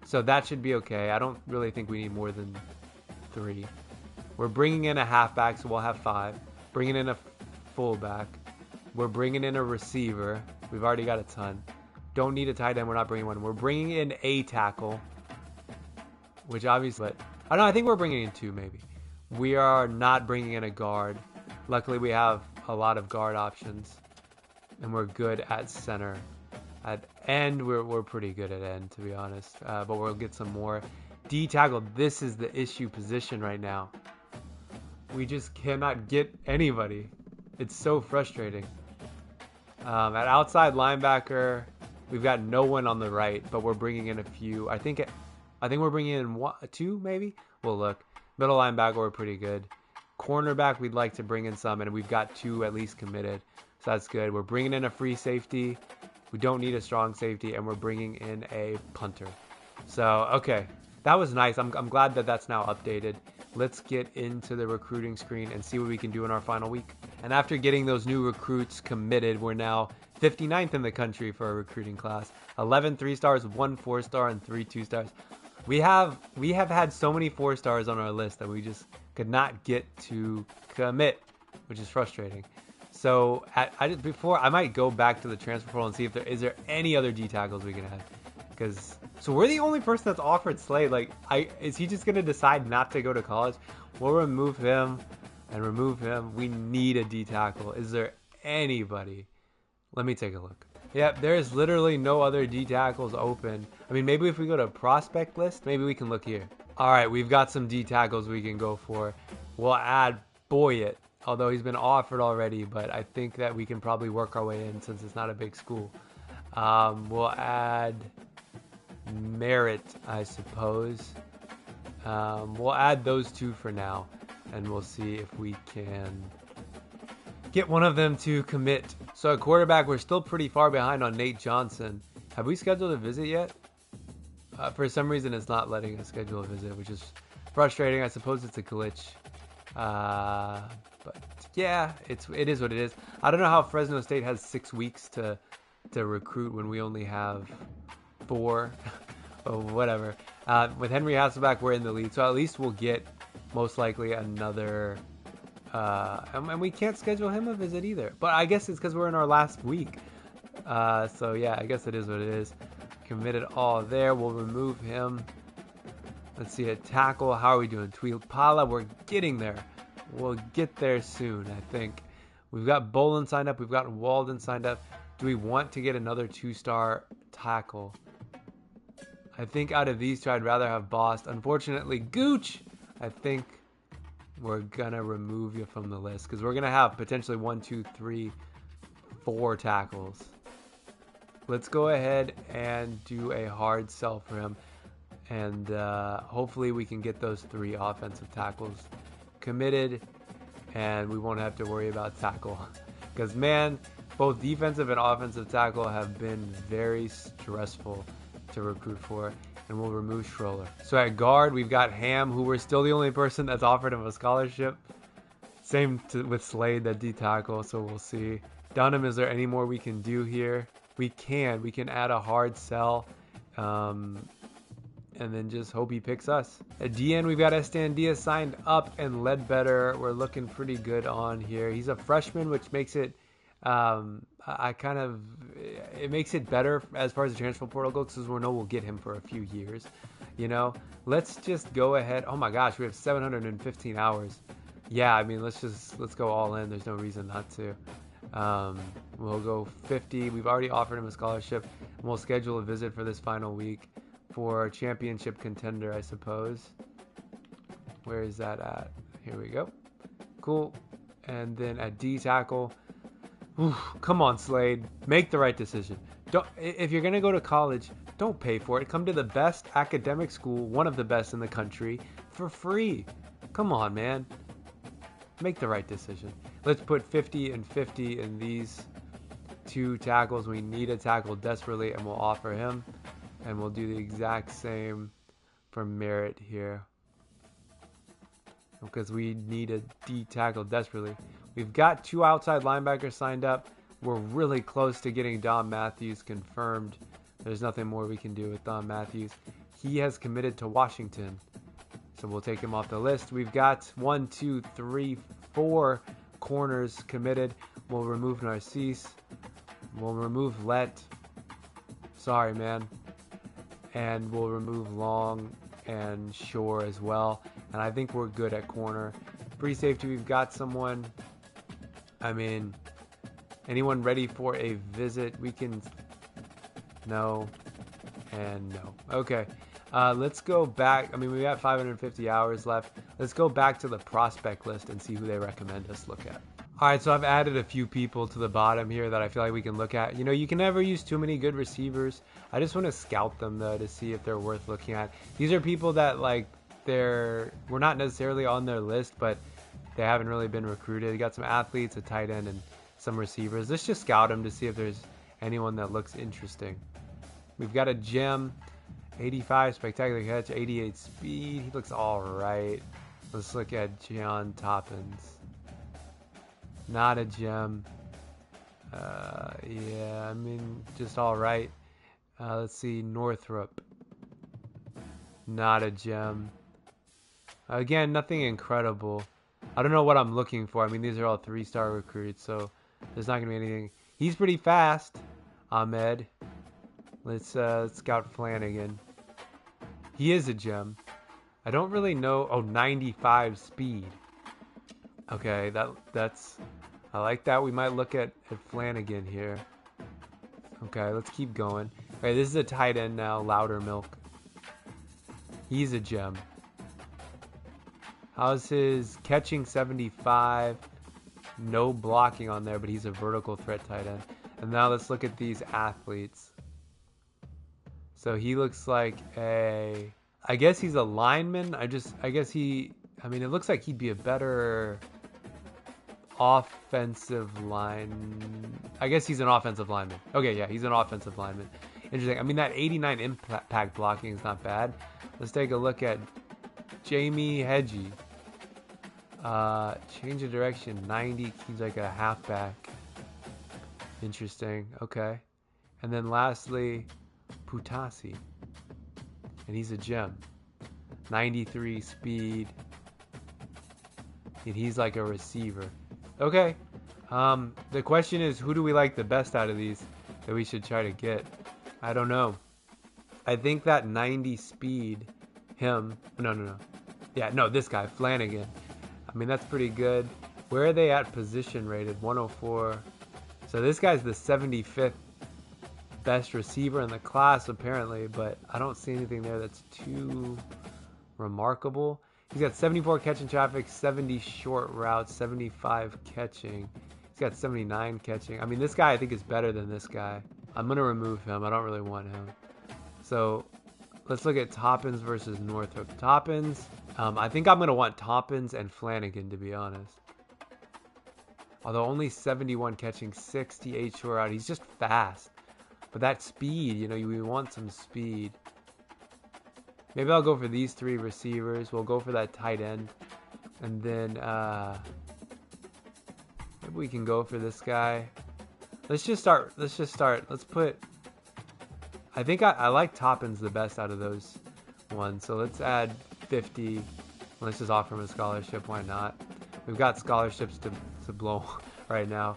So that should be okay. I don't really think we need more than 3. We're bringing in a halfback, so we'll have 5. Bringing in a fullback. We're bringing in a receiver. We've already got a ton. Don't need a tight end. We're not bringing one. We're bringing in a tackle, which obviously, I don't know. I think we're bringing in 2 maybe. We are not bringing in a guard. Luckily, we have a lot of guard options, and we're good at center. At end, we're pretty good at end, to be honest. But we'll get some more. D tackle. This is the issue position right now. We just cannot get anybody. It's so frustrating. At outside linebacker, we've got no one on the right, but we're bringing in a few. I think we're bringing in 2 maybe. We'll look. Middle linebacker, we're pretty good. Cornerback, we'd like to bring in some, and we've got 2 at least committed, so that's good. We're bringing in a free safety. We don't need a strong safety, and we're bringing in a punter. So, okay, that was nice. I'm glad that that's now updated. Let's get into the recruiting screen and see what we can do in our final week. And after getting those new recruits committed, we're now 59th in the country for a recruiting class. 11 3-stars, 1 4-star, and 3 2-stars. We have had so many 4-stars on our list that we just could not get to commit, which is frustrating. So before I might go back to the transfer portal and see if is there any other D tackles we can add. So we're the only person that's offered Slade. Like, is he just gonna decide not to go to college? We'll remove him and remove him. We need a D tackle. Is there anybody? Let me take a look. Yep, there's literally no other D tackles open. I mean, maybe if we go to prospect list, maybe we can look here. All right, we've got some D tackles we can go for. We'll add Boyett, although he's been offered already, but I think that we can probably work our way in since it's not a big school. We'll add Merritt, I suppose. We'll add those 2 for now, and we'll see if we can get one of them to commit. So at quarterback, we're still pretty far behind on Nate Johnson. Have we scheduled a visit yet? For some reason, it's not letting us schedule a visit, which is frustrating. I suppose it's a glitch. But yeah, it is what it is. I don't know how Fresno State has 6 weeks to recruit when we only have 4 or whatever. With Henry Hasselback, we're in the lead, so at least we'll get most likely another. And we can't schedule him a visit either. But I guess it's because we're in our last week. So yeah, I guess it is what it is. Committed all there. We'll remove him. Let's see, a tackle. How are we doing? Tuipala, we're getting there. We'll get there soon, I think. We've got Bolin signed up. We've got Walden signed up. Do we want to get another 2-star tackle? I think out of these two, I'd rather have Boss. Unfortunately, Gooch, I think we're gonna remove you from the list because we're gonna have potentially 1, 2, 3, 4 tackles. Let's go ahead and do a hard sell for him, and hopefully we can get those 3 offensive tackles committed, and we won't have to worry about tackle. Because man, both defensive and offensive tackle have been very stressful to recruit for, and we'll remove Schroller. So at guard, we've got Ham, who we're still the only person that's offered him a scholarship. Same with Slade, that D tackle, so we'll see. Dunham, is there any more we can do here? We can add a hard sell, and then just hope he picks us. At DN, we've got Estandia signed up, and Ledbetter, we're looking pretty good on here. He's a freshman, which makes it it makes it better as far as the transfer portal goes, because we know we'll get him for a few years. You know, let's just go ahead. Oh my gosh, we have 715 hours. Yeah, I mean, let's go all in. There's no reason not to. We'll go 50. We've already offered him a scholarship, and we'll schedule a visit for this final week for a championship contender, I suppose. Where is that at? Here we go. Cool. And then at D tackle, come on, Slade, make the right decision. If you're gonna go to college, don't pay for it. Come to the best academic school, one of the best in the country, for free. Come on, man. Make the right decision. Let's put 50 and 50 in these 2 tackles. We need a tackle desperately, and we'll offer him. And we'll do the exact same for Merritt here, because we need a D tackle desperately. We've got 2 outside linebackers signed up. We're really close to getting Don Matthews confirmed. There's nothing more we can do with Don Matthews. He has committed to Washington, so we'll take him off the list. We've got 1, 2, 3, 4 corners committed. We'll remove Narcisse. We'll remove Let. Sorry, man. And we'll remove Long and Shore as well. And I think we're good at corner. Free safety, we've got someone. I mean, anyone ready for a visit? We can... No. And no. Okay. Let's go back. I mean, we got 550 hours left. Let's go back to the prospect list and see who they recommend us look at. All right, so I've added a few people to the bottom here that I feel like we can look at. You know, you can never use too many good receivers. I just want to scout them, though, to see if they're worth looking at. These are people that, like, we're not necessarily on their list, but they haven't really been recruited. You got some athletes, a tight end, and some receivers. Let's just scout them to see if there's anyone that looks interesting. We've got a gem, 85 spectacular catch, 88 speed. He looks all right. Let's look at John Toppins. Not a gem. Yeah, I mean, just all right. Let's see, Northrop. Not a gem. Again, nothing incredible. I don't know what I'm looking for. I mean, these are all 3-star recruits, so there's not going to be anything. He's pretty fast, Ahmed. Let's scout Flanagan. He is a gem. I don't really know. Oh, 95 speed. Okay, that's... I like that. We might look at Flanagan here. Okay, let's keep going. Okay, this is a tight end now, Loudermilk. He's a gem. How's his catching? 75. No blocking on there, but he's a vertical threat tight end. And now let's look at these athletes. So he looks like a... I guess he's a lineman. I guess he... I mean, it looks like he'd be a better... offensive line. I guess he's an offensive lineman. Okay, yeah, he's an offensive lineman. Interesting. I mean, that 89 impact blocking is not bad. Let's take a look at Jamie Hedgie. Change of direction, 90. He's like a halfback. Interesting. Okay. And then lastly, Putasi. And he's a gem. 93 speed. And he's like a receiver. Okay. The question is, who do we like the best out of these that we should try to get? I don't know. I think that 90 speed, him. No. Yeah, no, this guy, Flanagan. I mean, that's pretty good. Where are they at position rated? 104. So this guy's the 75th best receiver in the class apparently, but I don't see anything there that's too remarkable. He's got 74 catching traffic, 70 short routes, 75 catching. He's got 79 catching. I mean, this guy I think is better than this guy. I'm going to remove him. I don't really want him. So let's look at Toppins versus Northrop. Toppins, I think I'm going to want Toppins and Flanagan, to be honest. Although only 71 catching, 68 short route. He's just fast. But that speed, you know, we want some speed. Maybe I'll go for these 3 receivers. We'll go for that tight end. And then maybe we can go for this guy. Let's just start. Let's put... I think I like Toppins the best out of those ones. So let's add 50. Let's just offer him a scholarship. Why not? We've got scholarships to blow right now.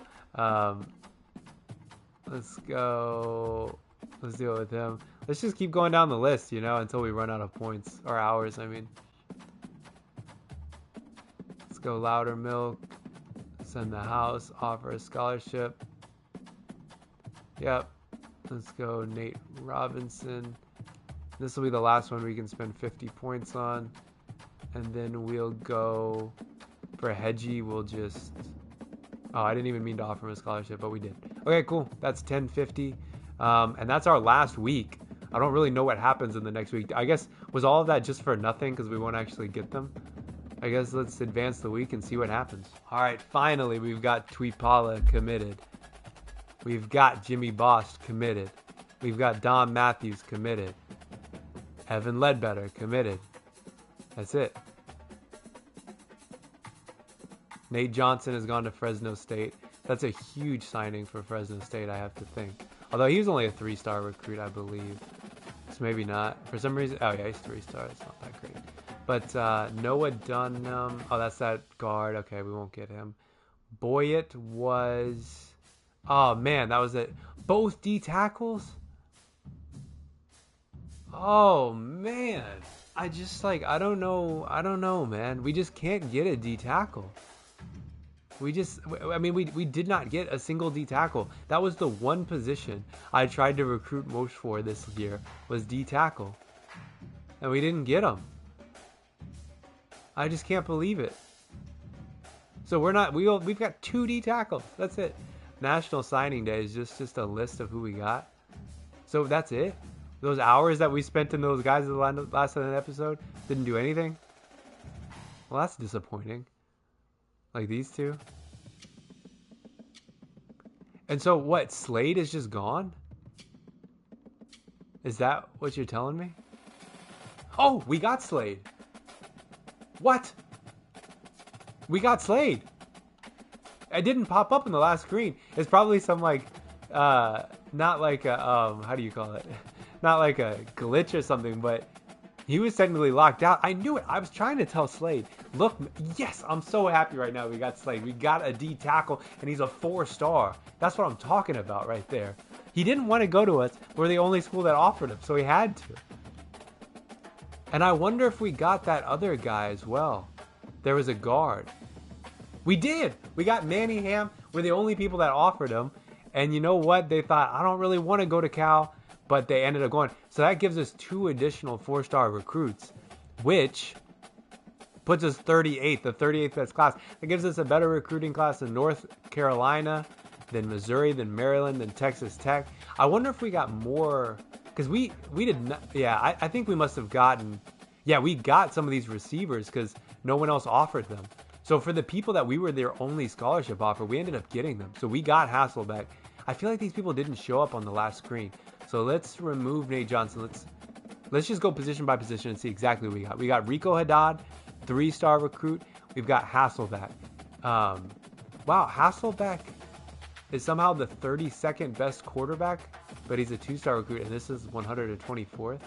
Let's go. Let's deal with him. Let's just keep going down the list, you know, until we run out of points. Or hours, I mean. Let's go Louder Milk. Send the house. Offer a scholarship. Yep. Let's go Nate Robinson. This will be the last one we can spend 50 points on. And then we'll go for Hedgie. We'll just... Oh, I didn't even mean to offer him a scholarship, but we did. Okay, cool. That's 1050. And that's our last week. I don't really know what happens in the next week. I guess, was all of that just for nothing because we won't actually get them? I guess let's advance the week and see what happens. All right, finally, we've got Tuipala committed. We've got Jimmy Boss committed. We've got Don Matthews committed. Evan Ledbetter committed. That's it. Nate Johnson has gone to Fresno State. That's a huge signing for Fresno State, I have to think. Although he was only a 3-star recruit, I believe. So maybe not. For some reason... Oh, yeah, he's 3-star. It's not that great. But Noah Dunham... Oh, that's that guard. Okay, we won't get him. Boyett was... Oh, man, that was it. Both D tackles? Oh, man. I just, like, I don't know, man. We just can't get a D tackle. We did not get a single D tackle. That was the one position I tried to recruit most for this year, was D tackle. And we didn't get them. I just can't believe it. So we've got 2 D tackles. That's it. National Signing Day is just a list of who we got. So that's it? Those hours that we spent in those guys in the last episode didn't do anything? Well, that's disappointing. Like these 2. And so what, Slade is just gone? Is that what you're telling me? Oh, we got Slade. What? We got Slade. It didn't pop up in the last screen. It's probably some like, not like a, how do you call it? Not like a glitch or something, but he was technically locked out. I knew it. I was trying to tell Slade. Look, yes, I'm so happy right now we got Slade. We got a D tackle, and he's a 4-star. That's what I'm talking about right there. He didn't want to go to us. We're the only school that offered him, so he had to. And I wonder if we got that other guy as well. There was a guard. We did. We got Manningham. We're the only people that offered him. And you know what? They thought, I don't really want to go to Cal. But they ended up going. So that gives us 2 additional 4-star recruits, which puts us 38th, the 38th best class. That gives us a better recruiting class than North Carolina, than Missouri, than Maryland, than Texas Tech. I wonder if we got more, because we did not. Yeah, I think we must have gotten. Yeah, we got some of these receivers because no one else offered them. So for the people that we were their only scholarship offer, we ended up getting them. So we got Hasselbeck. I feel like these people didn't show up on the last screen. So let's remove Nate Johnson. Let's just go position by position and see exactly what we got. We got Rico Haddad, 3-star recruit. We've got Hasselbeck. Wow, Hasselbeck is somehow the 32nd best quarterback, but he's a 2-star recruit, and this is 124th.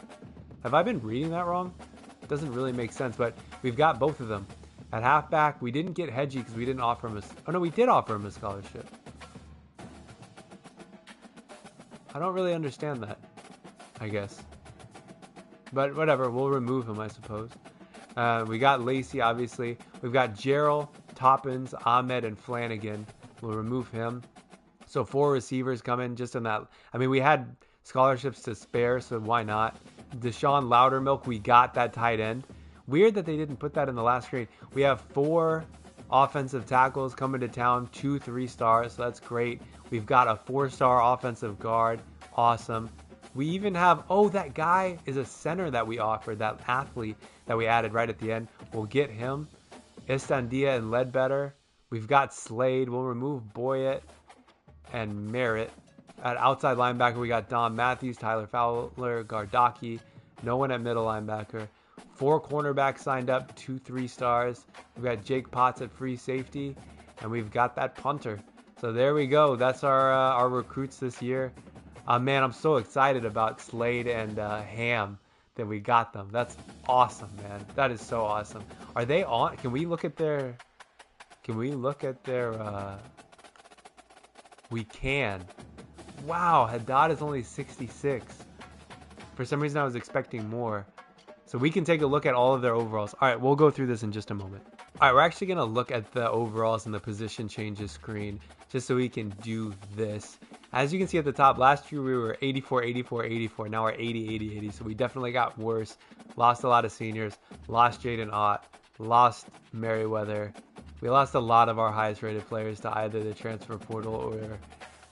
Have I been reading that wrong? It doesn't really make sense, but we've got both of them. At halfback, we didn't get Hedgie because we didn't offer him oh no, we did offer him a scholarship. I don't really understand that, I guess. But whatever, we'll remove him, I suppose. We got Lacey, obviously. We've got Gerald, Toppins, Ahmed, and Flanagan. We'll remove him. So 4 receivers coming just in that. I mean, we had scholarships to spare, so why not? Deshaun Loudermilk, we got that tight end. Weird that they didn't put that in the last screen. We have 4 offensive tackles coming to town, 2 3-stars, so that's great. We've got a 4-star offensive guard. Awesome. We even have, oh, that guy is a center that we offered, that athlete that we added right at the end. We'll get him. Estandia and Ledbetter. We've got Slade. We'll remove Boyett and Merritt. At outside linebacker, we got Don Matthews, Tyler Fowler, Gardaki. No one at middle linebacker. 4 cornerbacks signed up, 2 3-stars. We've got Jake Potts at free safety, and we've got that punter. So there we go. That's our recruits this year. Man, I'm so excited about Slade and Ham that we got them. That's awesome, man. That is so awesome. Are they on? Can we look at their? We can. Wow, Haddad is only 66. For some reason, I was expecting more. So we can take a look at all of their overalls. All right, we'll go through this in just a moment. All right, we're actually going to look at the overalls and the position changes screen just so we can do this. As you can see at the top, last year we were 84, 84, 84. Now we're 80, 80, 80. So we definitely got worse. Lost a lot of seniors. Lost Jaden Ott. Lost Merriweather. We lost a lot of our highest rated players to either the transfer portal or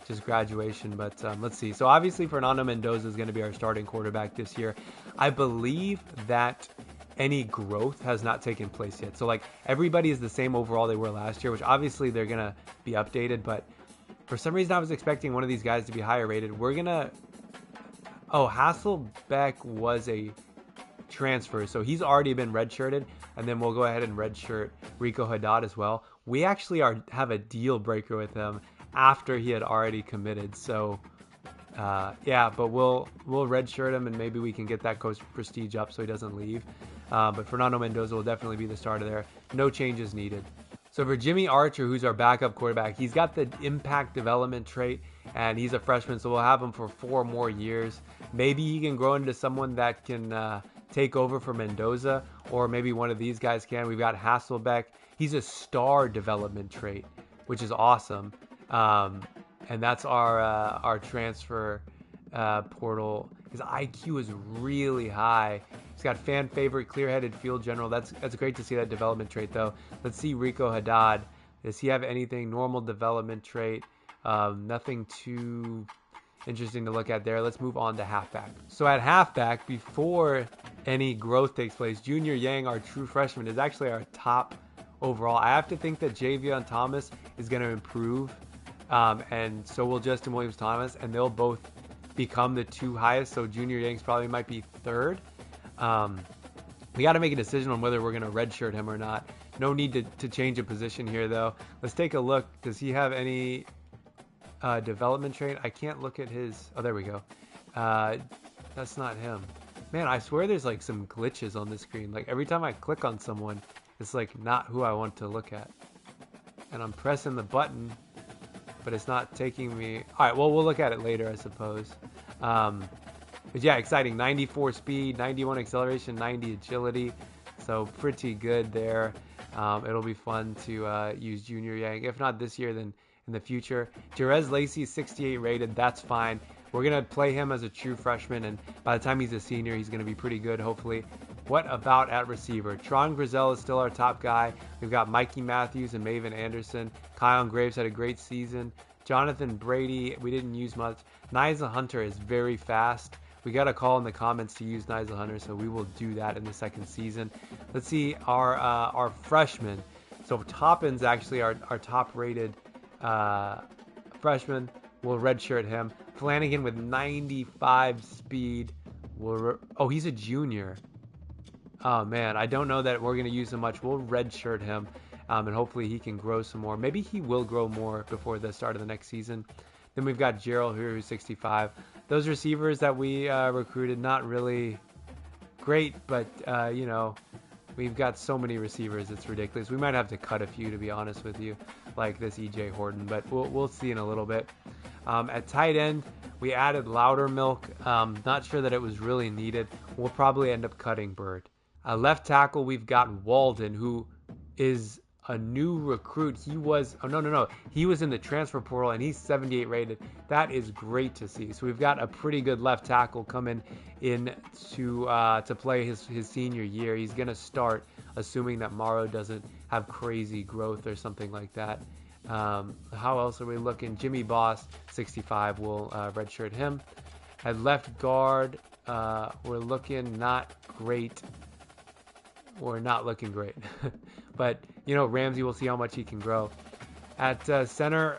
just graduation. But let's see. So obviously Fernando Mendoza is going to be our starting quarterback this year. I believe that any growth has not taken place yet. So like everybody is the same overall they were last year, which obviously they're going to be updated. But for some reason I was expecting one of these guys to be higher rated. We're going to... Oh, Hasselbeck was a transfer. So he's already been redshirted. And then we'll go ahead and redshirt Rico Haddad as well. We actually have a deal breaker with him after he had already committed. So yeah, but we'll redshirt him and maybe we can get that coach prestige up so he doesn't leave. But Fernando Mendoza will definitely be the starter there. No changes needed. So for Jimmy Archer, who's our backup quarterback, he's got the impact development trait and he's a freshman, so we'll have him for 4 more years. Maybe he can grow into someone that can take over for Mendoza, or maybe one of these guys can. We've got Hasselbeck. He's a star development trait, which is awesome. And that's our transfer portal. His IQ is really high. He's got fan favorite, clear-headed field general. That's great to see that development trait, though. Let's see Rico Haddad. Does he have anything? Normal development trait. Nothing too interesting to look at there. Let's move on to halfback. So at halfback, before any growth takes place, Junior Yang, our true freshman, is actually our top overall. I have to think that Javion Thomas is going to improve, and so will Justin Williams-Thomas, and they'll both become the 2 highest. So Junior Yang's probably might be 3rd. We got to make a decision on whether we're going to redshirt him or not. No need to change a position here, though. Let's take a look. Does he have any development trait? I can't look at his... Oh, there we go. That's not him. Man, I swear there's like some glitches on the screen. Like every time I click on someone, it's like not who I want to look at. And I'm pressing the button, but it's not taking me... All right, well, we'll look at it later, I suppose. But yeah, exciting. 94 speed, 91 acceleration, 90 agility. So pretty good there. It'll be fun to use Junior Yang. If not this year, then in the future. Jerez Lacey, 68 rated. That's fine. We're going to play him as a true freshman, and by the time he's a senior, he's going to be pretty good, hopefully. What about at receiver? Tron Grizel is still our top guy. We've got Mikey Matthews and Maven Anderson. Kyle Graves had a great season. Jonathan Brady, we didn't use much. Nyza Hunter is very fast. We got a call in the comments to use Nyza Hunter, so we will do that in the second season. Let's see our freshmen. So Toppin's actually our top-rated freshman. We'll redshirt him. Flanagan with 95 speed. Oh, he's a junior. Oh, man. I don't know that we're going to use him much. We'll redshirt him, and hopefully he can grow some more. Maybe he will grow more before the start of the next season. Then we've got Gerald here, who's 65. Those receivers that we recruited, not really great, but, you know, we've got so many receivers, it's ridiculous. We might have to cut a few, to be honest with you, like this E.J. Horton, but we'll see in a little bit. At tight end, we added Loudermilk. Not sure that it was really needed. We'll probably end up cutting Bird. Left tackle, we've got Walden, who is a new recruit. He was, oh no, he was in the transfer portal and he's 78 rated. That is great to see. So we've got a pretty good left tackle coming in to play his senior year. He's gonna start, assuming that Morrow doesn't have crazy growth or something like that. How else are we looking? Jimmy Boss, 65, will redshirt him. At left guard, we're looking not great. We're not looking great. But, you know, Ramsey, we'll see how much he can grow. At center,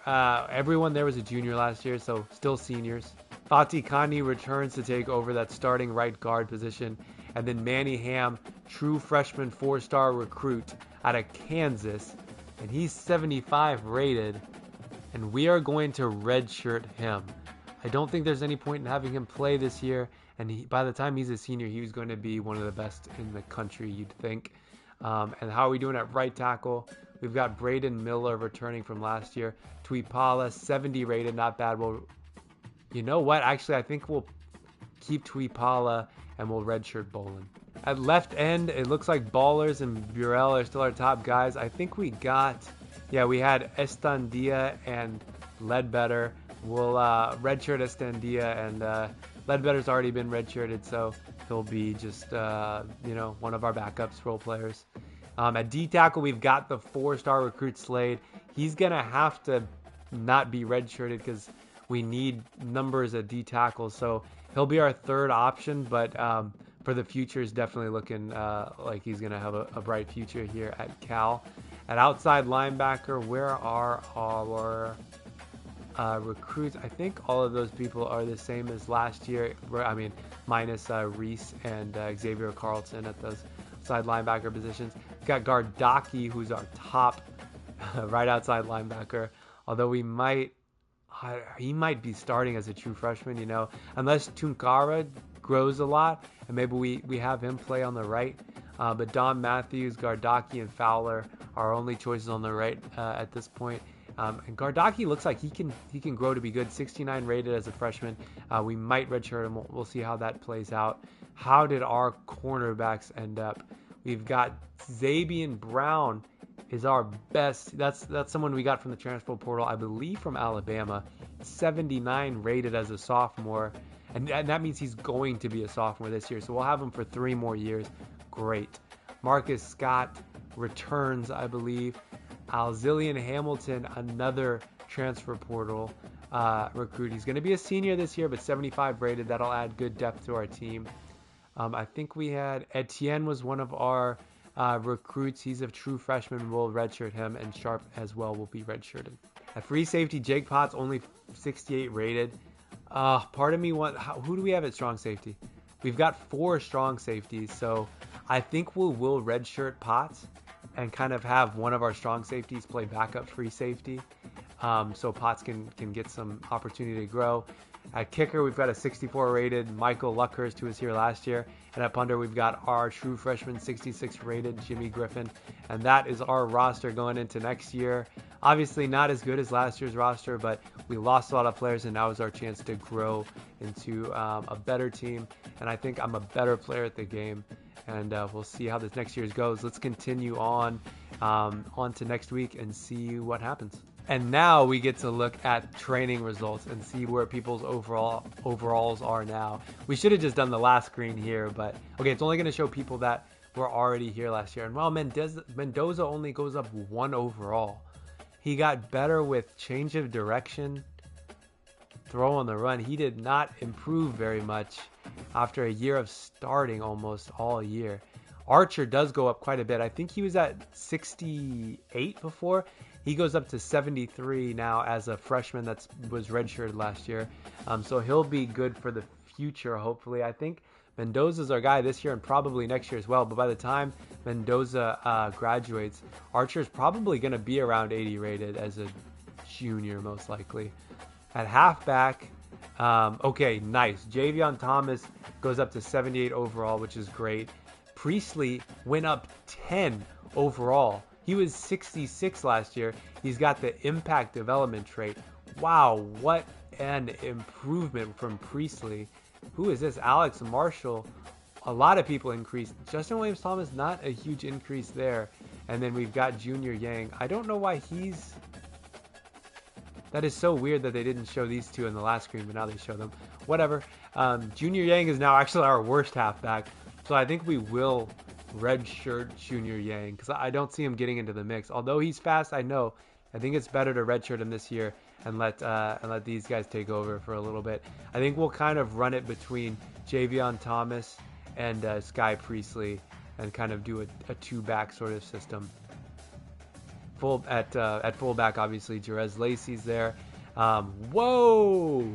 everyone there was a junior last year, so still seniors. Fatih Khani returns to take over that starting right guard position. And then Manny Ham, true freshman 4-star recruit out of Kansas. And he's 75 rated. And we are going to redshirt him. I don't think there's any point in having him play this year. And by the time he's a senior, he was going to be one of the best in the country, you'd think. And how are we doing at right tackle? We've got Braden Miller returning from last year. Tuipala, 70 rated, not bad. Well, you know what? Actually, I think we'll keep Tuipala and we'll redshirt Bolin. At left end, it looks like Ballers and Burrell are still our top guys. I think we got, we had Estandia and Ledbetter. We'll redshirt Estandia, and Ledbetter's already been redshirted, so he'll be just, one of our backups role players. At D-tackle, we've got the 4-star recruit Slade. He's going to have to not be redshirted because we need numbers at D-tackle, so he'll be our third option, but for the future is definitely looking like he's going to have a bright future here at Cal. At outside linebacker, where are our recruits? I think all of those people are the same as last year. I mean, minus Reese and Xavier Carlton at those side linebacker positions. We've got Gardaki, who's our top right outside linebacker. Although he might be starting as a true freshman, unless Tunkara grows a lot, and maybe we have him play on the right. But Don Matthews, Gardaki, and Fowler are our only choices on the right at this point. And Gardaki looks like he can grow to be good. 69 rated as a freshman. We might redshirt him. We'll see how that plays out. How did our cornerbacks end up? We've got Zabian Brown is our best. That's someone we got from the transfer portal, I believe from Alabama. 79 rated as a sophomore. And that means he's going to be a sophomore this year. So we'll have him for 3 more years. Great. Marcus Scott returns, I believe. Alzillian Hamilton, another transfer portal recruit. He's going to be a senior this year, but 75 rated. That'll add good depth to our team. I think we had Etienne was one of our recruits. He's a true freshman. We'll redshirt him, and Sharp as well will be redshirted. At free safety, Jake Potts only 68 rated. Part of me who do we have at strong safety? We've got 4 strong safeties, so I think we'll redshirt Potts and kind of have one of our strong safeties play backup free safety, so Potts can get some opportunity to grow. At kicker, we've got a 64 rated Michael Luckhurst, who was here last year. And at punter, we've got our true freshman 66 rated Jimmy Griffin. And that is our roster going into next year. Obviously not as good as last year's roster, but we lost a lot of players, and now is our chance to grow into a better team. And I think I'm a better player at the game. And we'll see how this next year's goes. Let's continue on to next week and see what happens. And now we get to look at training results and see where people's overalls are now. We should have just done the last screen here, but okay, it's only going to show people that were already here last year. And while Mendoza only goes up 1 overall, he got better with change of direction, throw on the run. He did not improve very much after a year of starting almost all year. Archer does go up quite a bit. I think he was at 68 before. He goes up to 73 now as a freshman that was redshirted last year. So he'll be good for the future, hopefully. I think Mendoza's our guy this year and probably next year as well. But by the time Mendoza graduates, Archer's probably going to be around 80 rated as a junior, most likely. At halfback, okay, nice. Javion Thomas goes up to 78 overall, which is great. Priestley went up 10 overall. He was 66 last year. He's got the impact development trait. Wow, what an improvement from Priestley. Who is this? Alex Marshall. A lot of people increased. Justin Williams-Thomas, not a huge increase there. And then we've got Junior Yang. I don't know why he's... That is so weird that they didn't show these two in the last screen, but now they show them. Whatever. Junior Yang is now actually our worst halfback. So I think we will redshirt Junior Yang because I don't see him getting into the mix. Although he's fast, I know. I think it's better to redshirt him this year and let these guys take over for a little bit. I think we'll kind of run it between Javion Thomas and Sky Priestley and kind of do a two-back sort of system. At fullback, obviously, Jerez Lacey's there. Whoa!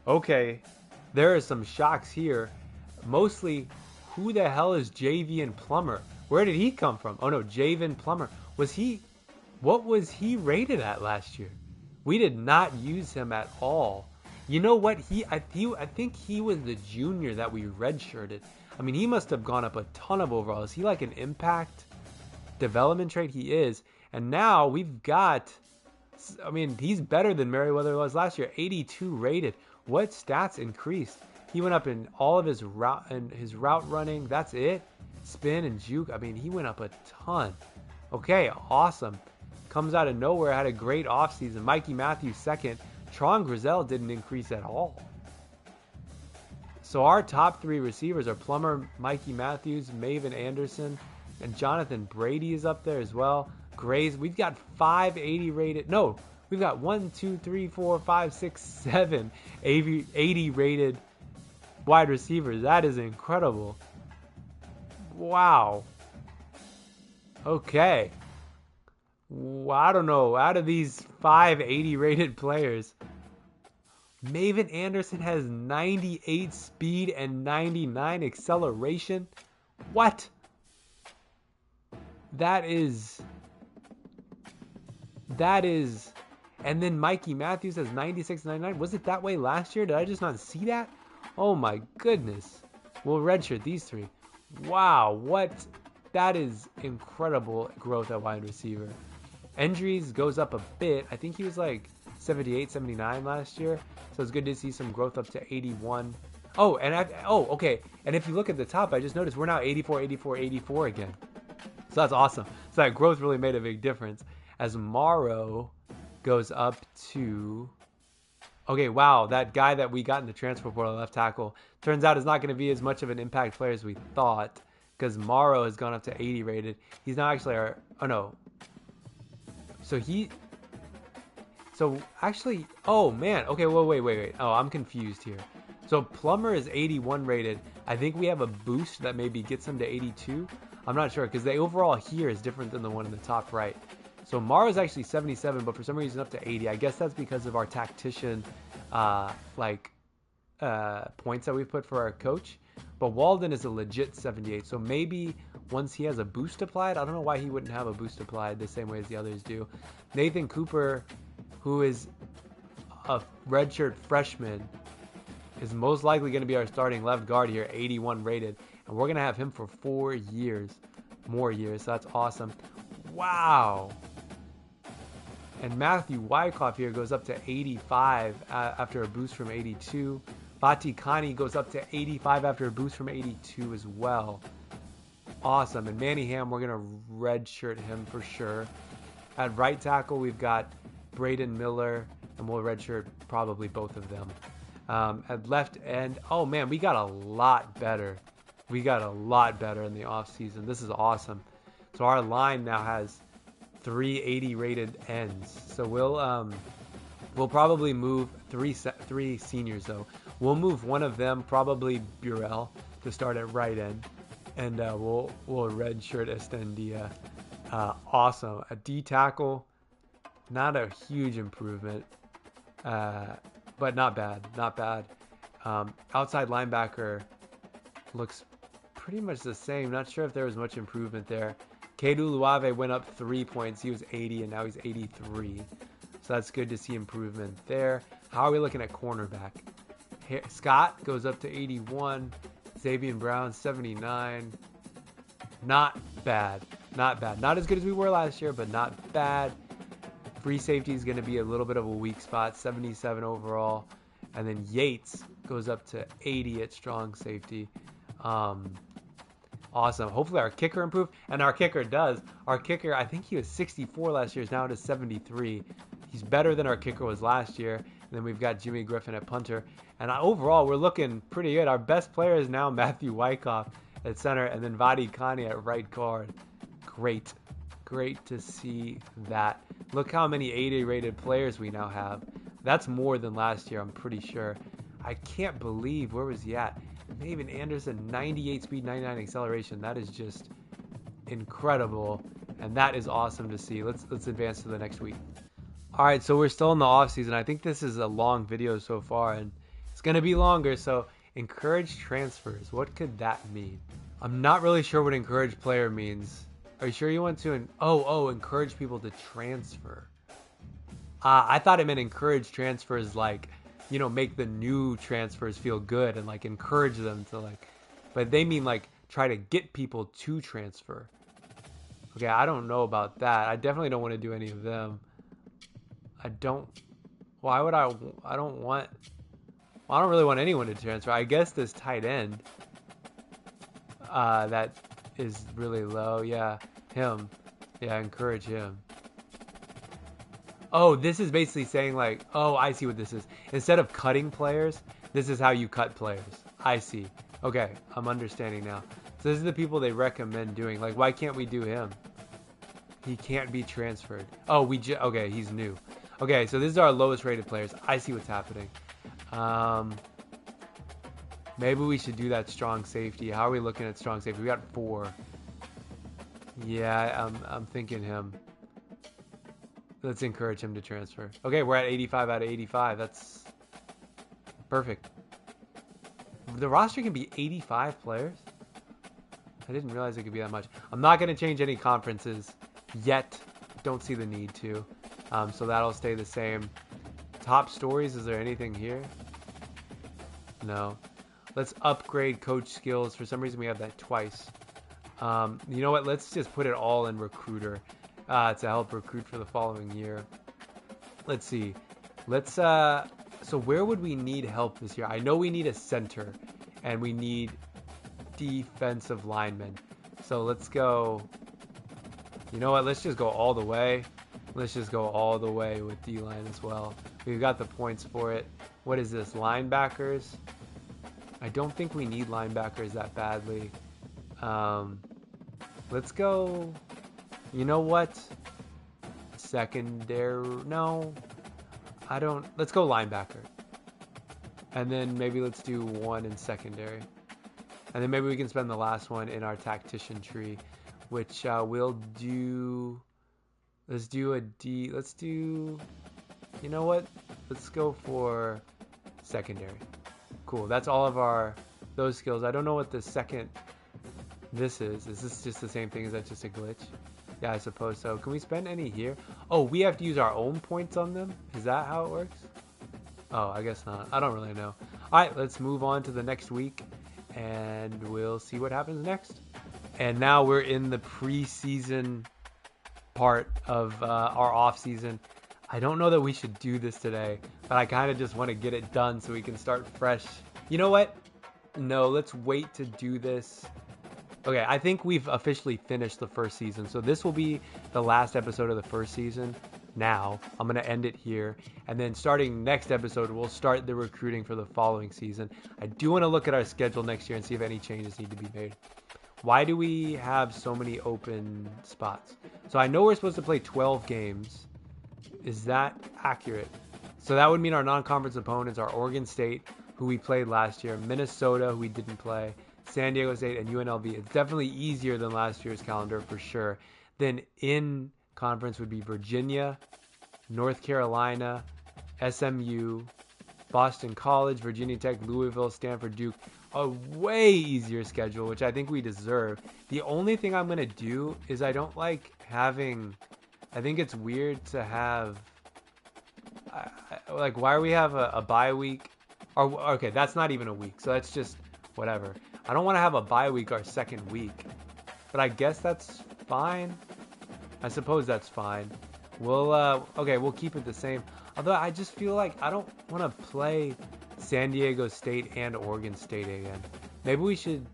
Okay, there are some shocks here. Mostly, who the hell is Javion Plummer? Where did he come from? Oh no, Javion Plummer. What was he rated at last year? We did not use him at all. You know what? I think he was the junior that we redshirted. I mean, he must have gone up a ton of overall. Is he like an impact development trait? He is. And now we've got, I mean, he's better than Merriweather was last year. 82 rated. What stats increased? He went up in all of his route running. That's it. Spin and juke. I mean, he went up a ton. Okay, awesome. Comes out of nowhere. Had a great offseason. Mikey Matthews second. Tron Grizel didn't increase at all. So our top three receivers are Plummer, Mikey Matthews, Maven Anderson, and Jonathan Brady is up there as well. Grays, we've got 580 rated. No, we've got 1, 2, 3, 4, 5, 6, 7 80 rated wide receivers. That is incredible. Wow. Okay. Well, I don't know. Out of these 580 rated players, Maven Anderson has 98 speed and 99 acceleration. What? That is, and then Mikey Matthews has 96, 99. Was it that way last year? Did I just not see that? Oh my goodness. We'll redshirt these three. Wow, what? That is incredible growth at wide receiver. Endries goes up a bit. I think he was like 78, 79 last year. So it's good to see some growth up to 81. Oh, okay. And if you look at the top, I just noticed we're now 84, 84, 84 again. So that's awesome. So that growth really made a big difference. As Morrow goes up to... Okay, wow, that guy that we got in the transfer portal, left tackle, turns out is not going to be as much of an impact player as we thought, because Morrow has gone up to 80 rated. He's not actually our... Oh, no. So actually... Oh, man. Okay, well, wait. Oh, I'm confused here. So Plummer is 81 rated. I think we have a boost that maybe gets him to 82. I'm not sure, because the overall here is different than the one in the top right. So Morrow is actually 77, but for some reason up to 80. I guess that's because of our tactician points that we put for our coach. But Walden is a legit 78. So maybe once he has a boost applied, I don't know why he wouldn't have a boost applied the same way as the others do. Nathan Cooper, who is a redshirt freshman, is most likely going to be our starting left guard here, 81 rated. And we're going to have him for 4 years. More years. So that's awesome. Wow. And Matthew Wyckoff here goes up to 85 after a boost from 82. Vatikani goes up to 85 after a boost from 82 as well. Awesome. And Manningham, we're going to redshirt him for sure. At right tackle, we've got Braden Miller, and we'll redshirt probably both of them. At left end, oh man, we got a lot better. We got a lot better in the offseason. This is awesome. So our line now has 380 rated ends. So we'll probably move three seniors though. We'll move one of them, probably Burrell, to start at right end, and we'll redshirt Estendia. Awesome. A D tackle, not a huge improvement, but not bad. Outside linebacker looks pretty much the same. Not sure if there was much improvement there. Kedu Luave went up 3 points. He was 80 and now he's 83. So that's good to see improvement there. How are we looking at cornerback? Scott goes up to 81. Xavier Brown 79. Not bad. Not as good as we were last year, but not bad. Free safety is going to be a little bit of a weak spot. 77 overall. And then Yates goes up to 80 at strong safety. Awesome. Hopefully our kicker improved, and our kicker does. Our kicker, I think he was 64 last year, is now to 73. He's better than our kicker was last year. And then we've got Jimmy Griffin at punter. And overall, we're looking pretty good. Our best player is now Matthew Wyckoff at center, and then Vadi Kani at right guard. Great. Great to see that. Look how many 80 rated players we now have. That's more than last year, I'm pretty sure. I can't believe, where was he at? Maven Anderson, 98 speed, 99 acceleration. That is just incredible, and that is awesome to see. Let's advance to the next week. All right, so we're still in the off season. I think this is a long video so far, and it's gonna be longer. So encourage transfers. What could that mean? I'm not really sure what encourage player means. Are you sure you want to? Encourage people to transfer. I thought it meant encourage transfers, like, you know, make the new transfers feel good and like encourage them to like, but they mean like try to get people to transfer. Okay, I don't know about that. I definitely don't want to do any of them. Why would I don't really want anyone to transfer. I guess this tight end that is really low. Yeah, him. Yeah, encourage him. Oh, this is basically saying like, oh, I see what this is. Instead of cutting players, this is how you cut players. I see. Okay, I'm understanding now. So this is the people they recommend doing. Like, why can't we do him? He can't be transferred. Oh, okay, he's new. Okay, so this is our lowest rated players. I see what's happening. Maybe we should do that strong safety. How are we looking at strong safety? We got 4. Yeah, I'm thinking him. Let's encourage him to transfer. Okay, we're at 85 out of 85. That's perfect. The roster can be 85 players? I didn't realize it could be that much. I'm not going to change any conferences yet. Don't see the need to. So that'll stay the same. Top stories, is there anything here? No. Let's upgrade coach skills. For some reason, we have that twice. You know what? Let's just put it all in recruiter. To help recruit for the following year. Let's see. So where would we need help this year? I know we need a center, and we need defensive linemen. So let's go. You know what? Let's just go all the way. Let's just go all the way with D-line as well. We've got the points for it. What is this? Linebackers? I don't think we need linebackers that badly. Let's go. You know what? Secondary. No, I don't. Let's go linebacker. And then maybe let's do one in secondary. And then maybe we can spend the last one in our tactician tree, which we'll do. Let's do a D. Let's do. You know what? Let's go for secondary. Cool. That's all of those skills. I don't know what the second this is. Is this just the same thing? Is that just a glitch? Yeah, I suppose so. Can we spend any here? Oh, we have to use our own points on them? Is that how it works? Oh, I guess not. I don't really know. All right, let's move on to the next week, and we'll see what happens next. And now we're in the preseason part of our off season. I don't know that we should do this today, but I kind of just want to get it done so we can start fresh. You know what? No, let's wait to do this. Okay, I think we've officially finished the first season. So this will be the last episode of the first season. Now, I'm going to end it here. And then starting next episode, we'll start the recruiting for the following season. I do want to look at our schedule next year and see if any changes need to be made. Why do we have so many open spots? So I know we're supposed to play 12 games. Is that accurate? So that would mean our non-conference opponents are Oregon State, who we played last year, Minnesota, who we didn't play, San Diego State, and UNLV. It's definitely easier than last year's calendar for sure. Then in conference would be Virginia, North Carolina, SMU, Boston College, Virginia Tech, Louisville, Stanford, Duke. A way easier schedule, which I think we deserve. The only thing I'm going to do is I don't like having... I think it's weird to have... like, why do we have a bye week? Or, okay, that's not even a week, so that's just whatever. I don't want to have a bye week our second week, but I guess that's fine. I suppose that's fine. Okay, we'll keep it the same. Although I just feel like I don't want to play San Diego State and Oregon State again. Maybe we should...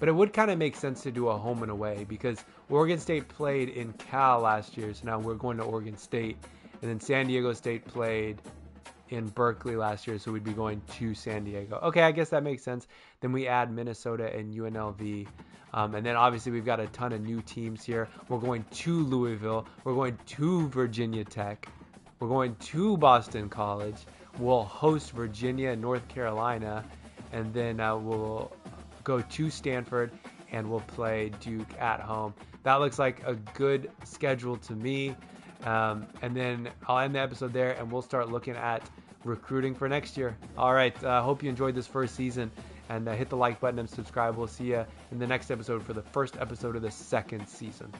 But it would kind of make sense to do a home and away because Oregon State played in Cal last year, so now we're going to Oregon State. And then San Diego State played in Berkeley last year, so we'd be going to San Diego. Okay, I guess that makes sense. Then we add Minnesota and UNLV. And then obviously we've got a ton of new teams here. We're going to Louisville. We're going to Virginia Tech. We're going to Boston College. We'll host Virginia and North Carolina. And then we'll go to Stanford and we'll play Duke at home. That looks like a good schedule to me. And then I'll end the episode there and we'll start looking at recruiting for next year. All right. Hope you enjoyed this first season and hit the like button and subscribe. We'll see you in the next episode for the first episode of the second season.